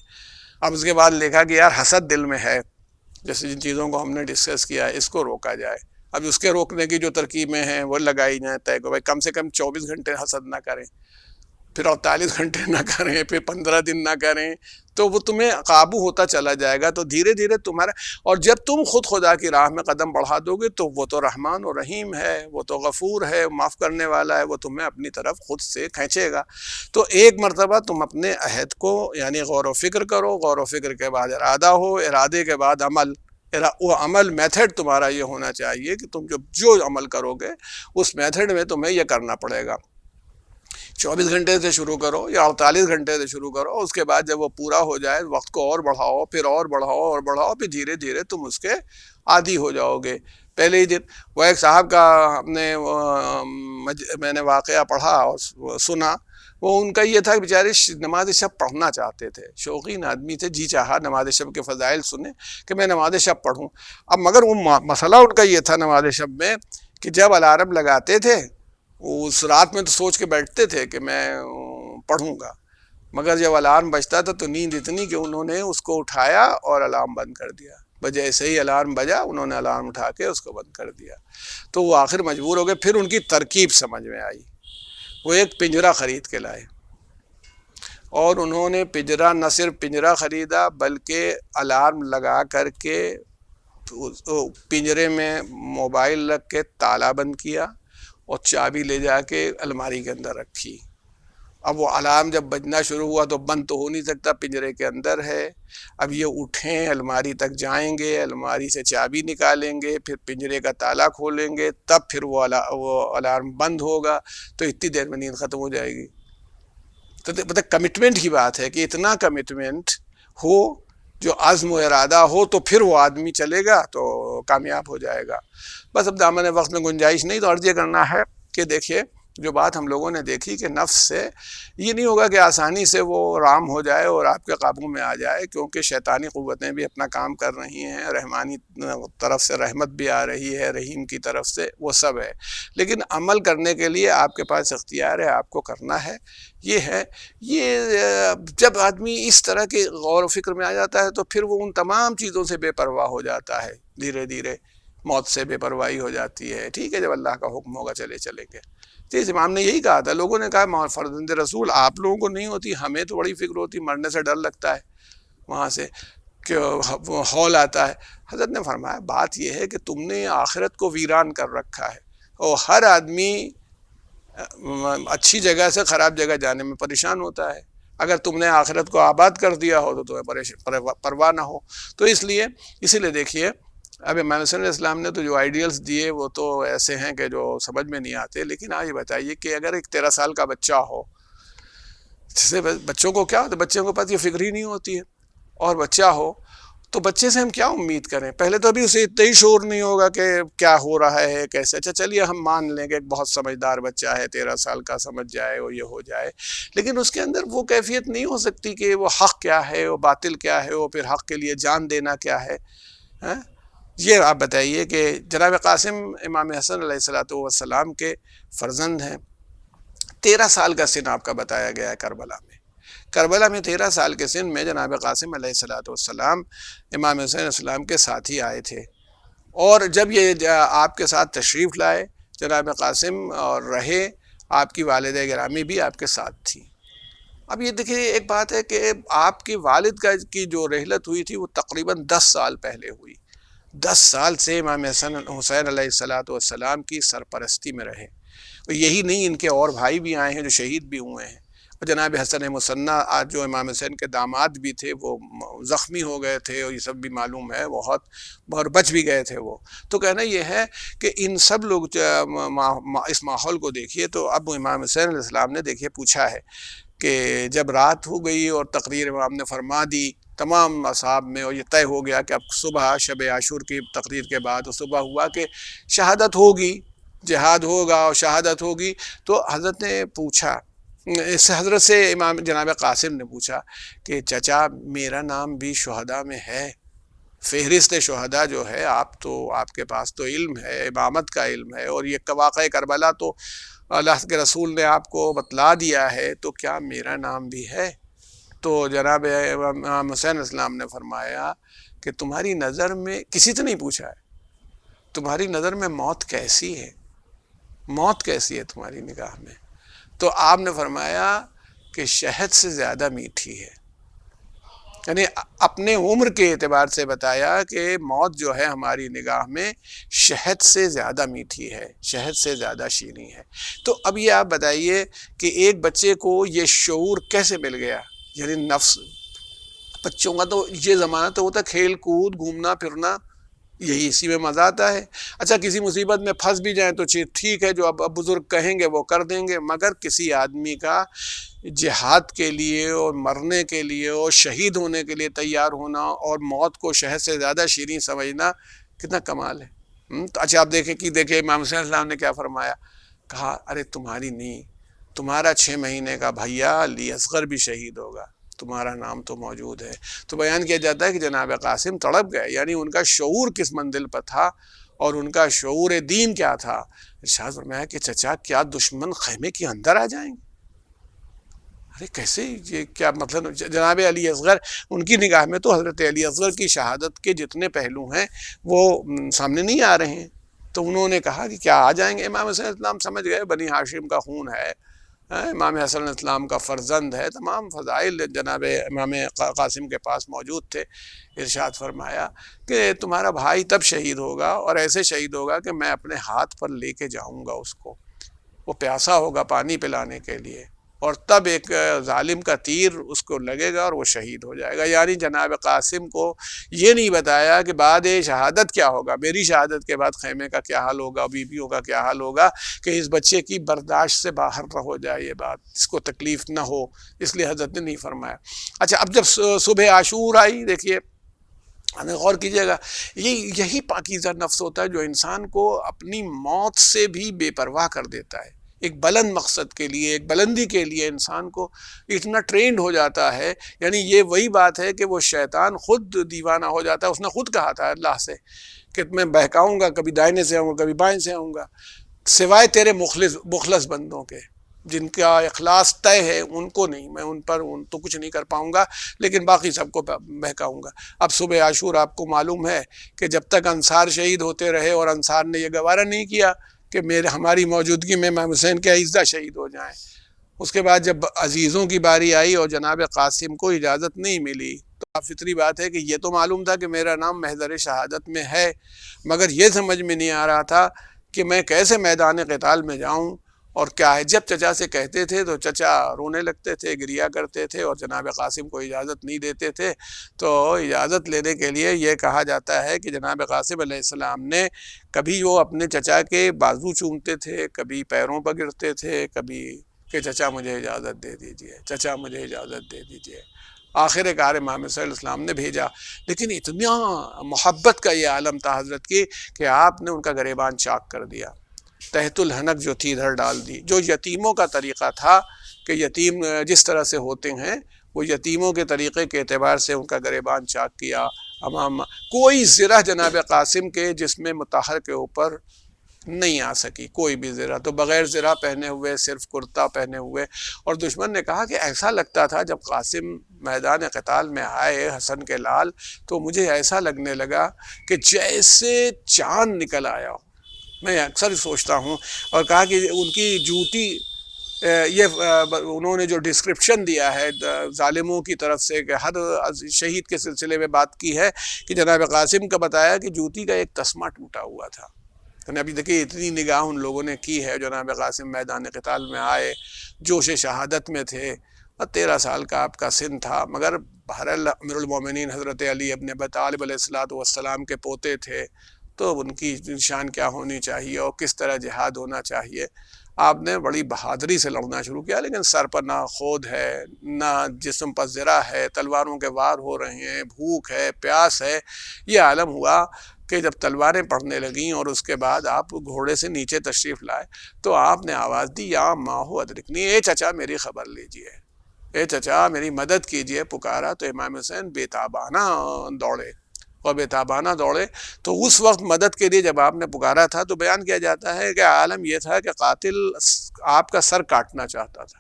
اب اس کے بعد دیکھا کہ یار حسد دل میں ہے، جیسے جن چیزوں کو ہم نے ڈسکس کیا ہے اس کو روکا جائے، اب اس کے روکنے کی جو ترکیبیں ہیں وہ لگائی جائیں طے کہ بھائی کم سے کم 24 گھنٹے حسد نہ کریں، پھر 48 گھنٹے نہ کریں، پھر 15 دن نہ کریں، تو وہ تمہیں قابو ہوتا چلا جائے گا. تو دھیرے دھیرے تمہارا، اور جب تم خود خدا کی راہ میں قدم بڑھا دو گے تو وہ تو رحمان و رحیم ہے، وہ تو غفور ہے، معاف کرنے والا ہے، وہ تمہیں اپنی طرف خود سے کھینچے گا. تو ایک مرتبہ تم اپنے عہد کو یعنی غور و فکر کرو، غور و فکر کے بعد ارادہ ہو، ارادے کے بعد عمل. وہ عمل میتھڈ تمہارا یہ ہونا چاہیے کہ تم جو عمل کرو گے اس میتھڈ میں تمہیں یہ کرنا پڑے گا. 24 گھنٹے سے شروع کرو یا 48 گھنٹے سے شروع کرو، اس کے بعد جب وہ پورا ہو جائے وقت کو اور بڑھاؤ، پھر اور بڑھاؤ اور بڑھاؤ، پھر دھیرے دھیرے تم اس کے عادی ہو جاؤ گے. پہلے ہی دن وہ ایک صاحب کا میں نے واقعہ پڑھا اور سنا. وہ ان کا یہ تھا کہ بیچارے نماز شب پڑھنا چاہتے تھے، شوقین آدمی تھے، جی چاہا نماز شب کے فضائل سنے کہ میں نماز شب پڑھوں. اب مگر وہ مسئلہ ان کا یہ تھا نماز شب میں کہ جب الارم لگاتے تھے اس رات میں تو سوچ کے بیٹھتے تھے کہ میں پڑھوں گا، مگر جب الارم بجتا تھا تو نیند اتنی کہ انہوں نے اس کو اٹھایا اور الارم بند کر دیا. جیسے ہی الارم بجا انہوں نے الارم اٹھا کے اس کو بند کر دیا. تو وہ آخر مجبور ہو گئے. پھر ان کی ترکیب سمجھ میں آئی، وہ ایک پنجرا خرید کے لائے، اور انہوں نے پنجرا نہ صرف پنجرا خریدا بلکہ الارم لگا کر کے پنجرے میں موبائل رکھ کے تالا بند کیا اور چابی لے جا کے الماری کے اندر رکھی. اب وہ الارم جب بجنا شروع ہوا تو بند تو ہو نہیں سکتا، پنجرے کے اندر ہے. اب یہ اٹھیں الماری تک جائیں گے، الماری سے چابی نکالیں گے، پھر پنجرے کا تالا کھولیں گے، تب پھر وہ الارم بند ہوگا. تو اتنی دیر میں نیند ختم ہو جائے گی. تو مطلب کمٹمنٹ کی بات ہے کہ اتنا کمٹمنٹ ہو، جو عزم و ارادہ ہو، تو پھر وہ آدمی چلے گا تو کامیاب ہو جائے گا. بس اب دامن وقت میں گنجائش نہیں، تو عرض یہ کرنا ہے کہ دیکھیے جو بات ہم لوگوں نے دیکھی کہ نفس سے یہ نہیں ہوگا کہ آسانی سے وہ رام ہو جائے اور آپ کے قابو میں آ جائے، کیونکہ شیطانی قوتیں بھی اپنا کام کر رہی ہیں، رحمانی طرف سے رحمت بھی آ رہی ہے، رحیم کی طرف سے، وہ سب ہے. لیکن عمل کرنے کے لیے آپ کے پاس اختیار ہے، آپ کو کرنا ہے. یہ ہے، یہ جب آدمی اس طرح کے غور و فکر میں آ جاتا ہے تو پھر وہ ان تمام چیزوں سے بے پرواہ ہو جاتا ہے. دھیرے دھیرے موت سے بے پرواہی ہو جاتی ہے. ٹھیک ہے، جب اللہ کا حکم ہوگا چلے چلیں گے. اس امام نے یہی کہا تھا. لوگوں نے کہا فرزند رسول آپ لوگوں کو نہیں ہوتی، ہمیں تو بڑی فکر ہوتی، مرنے سے ڈر لگتا ہے وہاں سے کہ ہول آتا ہے. حضرت نے فرمایا بات یہ ہے کہ تم نے آخرت کو ویران کر رکھا ہے، اور ہر آدمی اچھی جگہ سے خراب جگہ جانے میں پریشان ہوتا ہے. اگر تم نے آخرت کو آباد کر دیا ہو تو تمہیں پرواہ نہ ہو. تو اسی لیے دیکھیے اب امام حسن علیہ السلام نے تو جو آئیڈیلز دیے وہ تو ایسے ہیں کہ جو سمجھ میں نہیں آتے. لیکن یہ بتائیے کہ اگر ایک 13 سال کا بچہ ہو، جسے بچوں کو کیا ہوتا ہے، بچوں کے پاس یہ فکر ہی نہیں ہوتی ہے، اور بچہ ہو تو بچے سے ہم کیا امید کریں؟ پہلے تو ابھی اسے اتنا ہی شعور نہیں ہوگا کہ کیا ہو رہا ہے کیسے. اچھا چلیے ہم مان لیں کہ ایک بہت سمجھدار بچہ ہے، 13 سال کا، سمجھ جائے اور یہ ہو جائے، لیکن اس کے اندر وہ کیفیت نہیں ہو سکتی کہ وہ حق کیا ہے، وہ باطل کیا ہے، وہ پھر حق کے لیے جان دینا کیا ہے. یہ آپ بتائیے کہ جناب قاسم امام حسن علیہ السلام کے فرزند ہیں. 13 سال کا سن آپ کا بتایا گیا ہے کربلا میں. کربلا میں 13 سال کے سن میں جناب قاسم علیہ السلام امام حسین علیہ السلام کے ساتھ ہی آئے تھے. اور جب یہ آپ کے ساتھ تشریف لائے جناب قاسم اور رہے، آپ کی والدہ گرامی بھی آپ کے ساتھ تھی. اب یہ دیکھیے ایک بات ہے کہ آپ کی والد کی جو رحلت ہوئی تھی وہ تقریباً 10 سال پہلے ہوئی. 10 سال سے امام حسین علیہ السلام کی سرپرستی میں رہے. یہی نہیں، ان کے اور بھائی بھی آئے ہیں جو شہید بھی ہوئے ہیں. اور جناب حسن مثنی آج جو امام حسین کے داماد بھی تھے وہ زخمی ہو گئے تھے، اور یہ سب بھی معلوم ہے، بہت بچ بھی گئے تھے وہ. تو کہنا یہ ہے کہ ان سب لوگ اس ماحول کو دیکھیے. تو اب امام حسین علیہ السلام نے دیکھیے پوچھا ہے کہ جب رات ہو گئی اور تقریر امام نے فرما دی تمام اصحاب میں، اور یہ طے ہو گیا کہ اب صبح شب عاشور کی تقریر کے بعد صبح ہوا کہ شہادت ہوگی، جہاد ہوگا اور شہادت ہوگی. تو حضرت نے پوچھا، اس حضرت سے امام جناب قاسم نے پوچھا کہ چچا میرا نام بھی شہداء میں ہے؟ فہرست شہداء جو ہے آپ کے پاس تو علم ہے، امامت کا علم ہے، اور یہ واقعہ کربلا تو اللہ کے رسول نے آپ کو بتلا دیا ہے، تو کیا میرا نام بھی ہے؟ تو جناب امام حسین السلام نے فرمایا کہ تمہاری نظر میں کسی سے نہیں پوچھا ہے، تمہاری نظر میں موت کیسی ہے؟ موت کیسی ہے تمہاری نگاہ میں؟ تو آپ نے فرمایا کہ شہد سے زیادہ میٹھی ہے. یعنی اپنے عمر کے اعتبار سے بتایا کہ موت جو ہے ہماری نگاہ میں شہد سے زیادہ میٹھی ہے، شہد سے زیادہ شیریں ہے. تو اب یہ آپ بتائیے کہ ایک بچے کو یہ شعور کیسے مل گیا؟ یعنی نفس، بچوں کا تو یہ زمانہ تو ہوتا کھیل کود گھومنا پھرنا، یہی اسی میں مزہ آتا ہے. اچھا کسی مصیبت میں پھنس بھی جائیں تو ٹھیک ہے، جو اب بزرگ کہیں گے وہ کر دیں گے، مگر کسی آدمی کا جہاد کے لیے اور مرنے کے لیے اور شہید ہونے کے لیے تیار ہونا اور موت کو شہد سے زیادہ شیریں سمجھنا کتنا کمال ہے. تو اچھا آپ دیکھیں امام حسین علیہ السلام نے کیا فرمایا، کہا ارے تمہاری نہیں، تمہارا 6 مہینے کا بھیا علی اصغر بھی شہید ہوگا، تمہارا نام تو موجود ہے. تو بیان کیا جاتا ہے کہ جناب قاسم تڑپ گئے، یعنی ان کا شعور کس منزل پر تھا اور ان کا شعور دین کیا تھا. ارشاد فرمایا کہ چچا کیا دشمن خیمے کے اندر آ جائیں گے؟ ارے کیسے، یہ کیا مطلب؟ جناب علی اصغر، ان کی نگاہ میں تو حضرت علی اصغر کی شہادت کے جتنے پہلو ہیں وہ سامنے نہیں آ رہے ہیں. تو انہوں نے کہا کہ کیا آ جائیں گے؟ امام حسین اسلام سمجھ گئے بنی ہاشم کا خون ہے، امام حسن علیہ السلام کا فرزند ہے، تمام فضائل جناب امام قاسم کے پاس موجود تھے. ارشاد فرمایا کہ تمہارا بھائی تب شہید ہوگا اور ایسے شہید ہوگا کہ میں اپنے ہاتھ پر لے کے جاؤں گا اس کو، وہ پیاسا ہوگا پانی پلانے کے لیے، اور تب ایک ظالم کا تیر اس کو لگے گا اور وہ شہید ہو جائے گا. یعنی جناب قاسم کو یہ نہیں بتایا کہ بعد شہادت کیا ہوگا، میری شہادت کے بعد خیمے کا کیا حال ہوگا، بیویوں کا کیا حال ہوگا، کہ اس بچے کی برداشت سے باہر نہ ہو جائے یہ بات، اس کو تکلیف نہ ہو، اس لیے حضرت نے نہیں فرمایا. اچھا اب جب صبح عاشور آئی، دیکھیے غور کیجیے گا، یہی پاکیزہ نفس ہوتا ہے جو انسان کو اپنی موت سے بھی بے پرواہ کر دیتا ہے. ایک بلند مقصد کے لیے، ایک بلندی کے لیے انسان کو اتنا ٹرینڈ ہو جاتا ہے. یعنی یہ وہی بات ہے کہ وہ شیطان خود دیوانہ ہو جاتا ہے. اس نے خود کہا تھا اللہ سے کہ میں بہکاؤں گا، کبھی دائنے سے آؤں گا کبھی بائیں سے آؤں گا، سوائے تیرے مخلص بندوں کے جن کا اخلاص طے ہے ان کو نہیں، میں ان تو کچھ نہیں کر پاؤں گا، لیکن باقی سب کو بہکاؤں گا. اب صبح عاشور آپ کو معلوم ہے کہ جب تک انصار شہید ہوتے رہے اور انصار نے یہ گوارہ نہیں کیا کہ ہماری موجودگی میں امام حسین کے اعزہ شہید ہو جائیں، اس کے بعد جب عزیزوں کی باری آئی اور جناب قاسم کو اجازت نہیں ملی تو فطری بات ہے کہ یہ تو معلوم تھا کہ میرا نام محضر شہادت میں ہے، مگر یہ سمجھ میں نہیں آ رہا تھا کہ میں کیسے میدان قتال میں جاؤں اور کیا ہے. جب چچا سے کہتے تھے تو چچا رونے لگتے تھے، گریا کرتے تھے اور جناب قاسم کو اجازت نہیں دیتے تھے. تو اجازت لینے کے لیے یہ کہا جاتا ہے کہ جناب قاسم علیہ السلام نے کبھی وہ اپنے چچا کے بازو چومتے تھے، کبھی پیروں پر گرتے تھے، کبھی کہ چچا مجھے اجازت دے دیجئے، چچا مجھے اجازت دے دیجئے. آخر کار امام صلی اللہ علیہ وسلم نے بھیجا، لیکن اتنا محبت کا یہ عالم تھا حضرت کی کہ آپ نے ان کا گریبان چاک کر دیا، تحت الحنک جو تھی ادھر ڈال دی. جو یتیموں کا طریقہ تھا کہ یتیم جس طرح سے ہوتے ہیں وہ یتیموں کے طریقے کے اعتبار سے ان کا گریبان چاک کیا. امام کوئی زرہ جناب قاسم کے جس میں مطہر کے اوپر نہیں آ سکی، کوئی بھی زرہ، تو بغیر زرہ پہنے ہوئے، صرف کرتا پہنے ہوئے. اور دشمن نے کہا کہ ایسا لگتا تھا جب قاسم میدان قتال میں آئے حسن کے لال تو مجھے ایسا لگنے لگا کہ جیسے چاند نکل آیا ہو. میں اکثر سوچتا ہوں. اور کہا کہ ان کی جوتی، یہ انہوں نے جو ڈسکرپشن دیا ہے ظالموں کی طرف سے کہ ہر شہید کے سلسلے میں بات کی ہے کہ جناب قاسم کا بتایا کہ جوتی کا ایک تسمہ ٹوٹا ہوا تھا. ابھی دیکھیے اتنی نگاہ ان لوگوں نے کی ہے. جناب قاسم میدان قتال میں آئے، جوش شہادت میں تھے، اور 13 سال کا آپ کا سن تھا، مگر بہرحال امیر المومنین حضرت علی ابن ابی طالب علیہ السلام کے پوتے تھے، تو ان کی شان کیا ہونی چاہیے اور کس طرح جہاد ہونا چاہیے. آپ نے بڑی بہادری سے لڑنا شروع کیا، لیکن سر پر نہ خود ہے، نہ جسم پر زرہ ہے، تلواروں کے وار ہو رہے ہیں، بھوک ہے، پیاس ہے. یہ عالم ہوا کہ جب تلواریں پڑنے لگیں اور اس کے بعد آپ گھوڑے سے نیچے تشریف لائے تو آپ نے آواز دی، یا ماہو ادرکنی، اے چچا میری خبر لیجئے، اے چچا میری مدد کیجئے. پکارا تو امام حسین بے تابانہ دوڑے، اور بے تابانہ دوڑے. تو اس وقت مدد کے لیے جب آپ نے پکارا تھا تو بیان کیا جاتا ہے کہ عالم یہ تھا کہ قاتل آپ کا سر کاٹنا چاہتا تھا.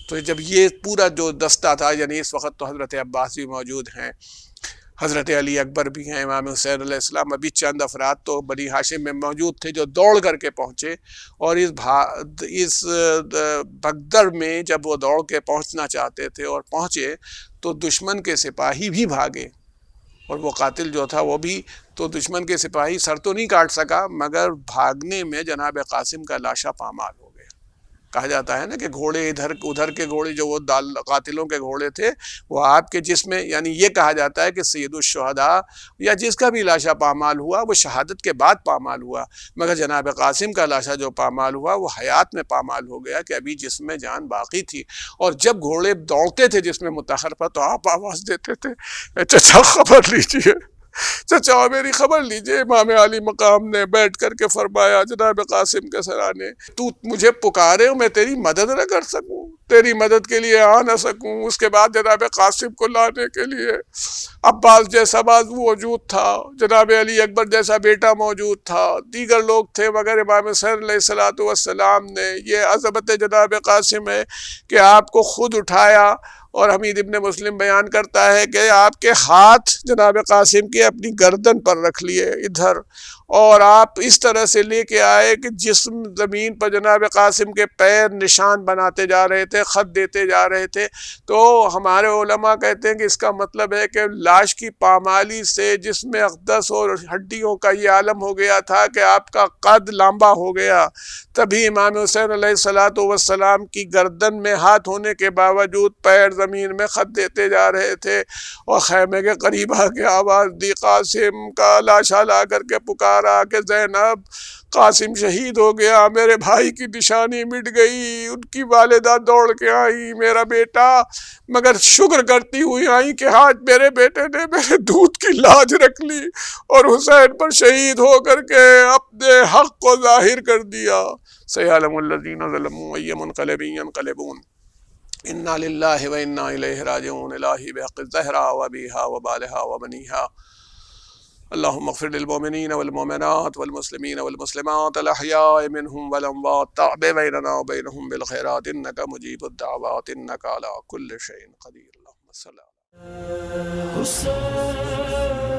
تو جب یہ پورا جو دستہ تھا، یعنی اس وقت تو حضرت عباس بھی موجود ہیں، حضرت علی اکبر بھی ہیں، امام حسین علیہ السلام، ابھی چند افراد تو بنی ہاشم میں موجود تھے جو دوڑ کر کے پہنچے، اور اس بھگدڑ میں جب وہ دوڑ کے پہنچنا چاہتے تھے اور پہنچے تو دشمن کے سپاہی بھی بھاگے، اور وہ قاتل جو تھا وہ بھی، تو دشمن کے سپاہی سر تو نہیں کاٹ سکا، مگر بھاگنے میں جناب قاسم کا لاشا پامال ہو گیا۔ کہا جاتا ہے نا کہ گھوڑے ادھر کے گھوڑے جو وہ قاتلوں کے گھوڑے تھے وہ آپ کے جسم میں، یعنی یہ کہا جاتا ہے کہ سید الشہداء یا جس کا بھی لاشا پامال ہوا وہ شہادت کے بعد پامال ہوا، مگر جناب قاسم کا لاشا جو پامال ہوا وہ حیات میں پامال ہو گیا کہ ابھی جسم میں جان باقی تھی، اور جب گھوڑے دوڑتے تھے جسم مطہر پر تو آپ آواز دیتے تھے چچا خبر لیجئے، چچا میری خبر لیجئے۔ امام علی مقام نے بیٹھ کر کے فرمایا جناب قاسم کے سرانے، تو مجھے پکارے ہو، میں تیری مدد نہ کر سکوں، تیری مدد کے لیے آ نہ سکوں؟ اس کے بعد جناب قاسم کو لانے کے لیے عباس جیسا بازو موجود تھا، جناب علی اکبر جیسا بیٹا موجود تھا، دیگر لوگ تھے، مگر امام حسین علیہ السلام نے، یہ عظمت جناب قاسم ہے کہ آپ کو خود اٹھایا، اور حمید ابن مسلم بیان کرتا ہے کہ آپ کے ہاتھ جناب قاسم کے اپنی گردن پر رکھ لیے ادھر، اور آپ اس طرح سے لے کے آئے کہ جسم زمین پر جناب قاسم کے پیر نشان بناتے جا رہے تھے، خط دیتے جا رہے تھے۔ تو ہمارے علماء کہتے ہیں کہ اس کا مطلب ہے کہ لاش کی پامالی سے جسم اقدس اور ہڈیوں کا یہ عالم ہو گیا تھا کہ آپ کا قد لمبا ہو گیا، تبھی امام حسین علیہ السلام کی گردن میں ہاتھ ہونے کے باوجود پیر زمین میں خط دیتے جا رہے تھے، اور خیمے کے قریب آ کے آواز دی، قاسم کا لاشا لا کر کے پکارا کہ زینب قاسم شہید ہو گیا، میرے بھائی کی نشانی مٹ گئی۔ ان کی والدہ دوڑ کے آئی، میرا بیٹا، مگر شکر کرتی ہوئی آئی کہ آج میرے بیٹے نے میرے دودھ کی لاج رکھ لی اور حسین پر شہید ہو کر کے اپنے حق کو ظاہر کر دیا۔ سیعلم الذین ظلموا ای منقلب ینقلبون، انا للہ و انا الیہ راجعون، الہی بحق الزہرا و ابیہا و بالہا و بنیہا، اللہم اغفر للمؤمنین والمؤمنات والمسلمین والمسلمات الاحیاء منہم والاموات، تعب بیننا و بینہم بالخیرات انک مجیب الدعوات انک علی کل شیء قدیر، اللہم صلی اللہ علیہ وسلم۔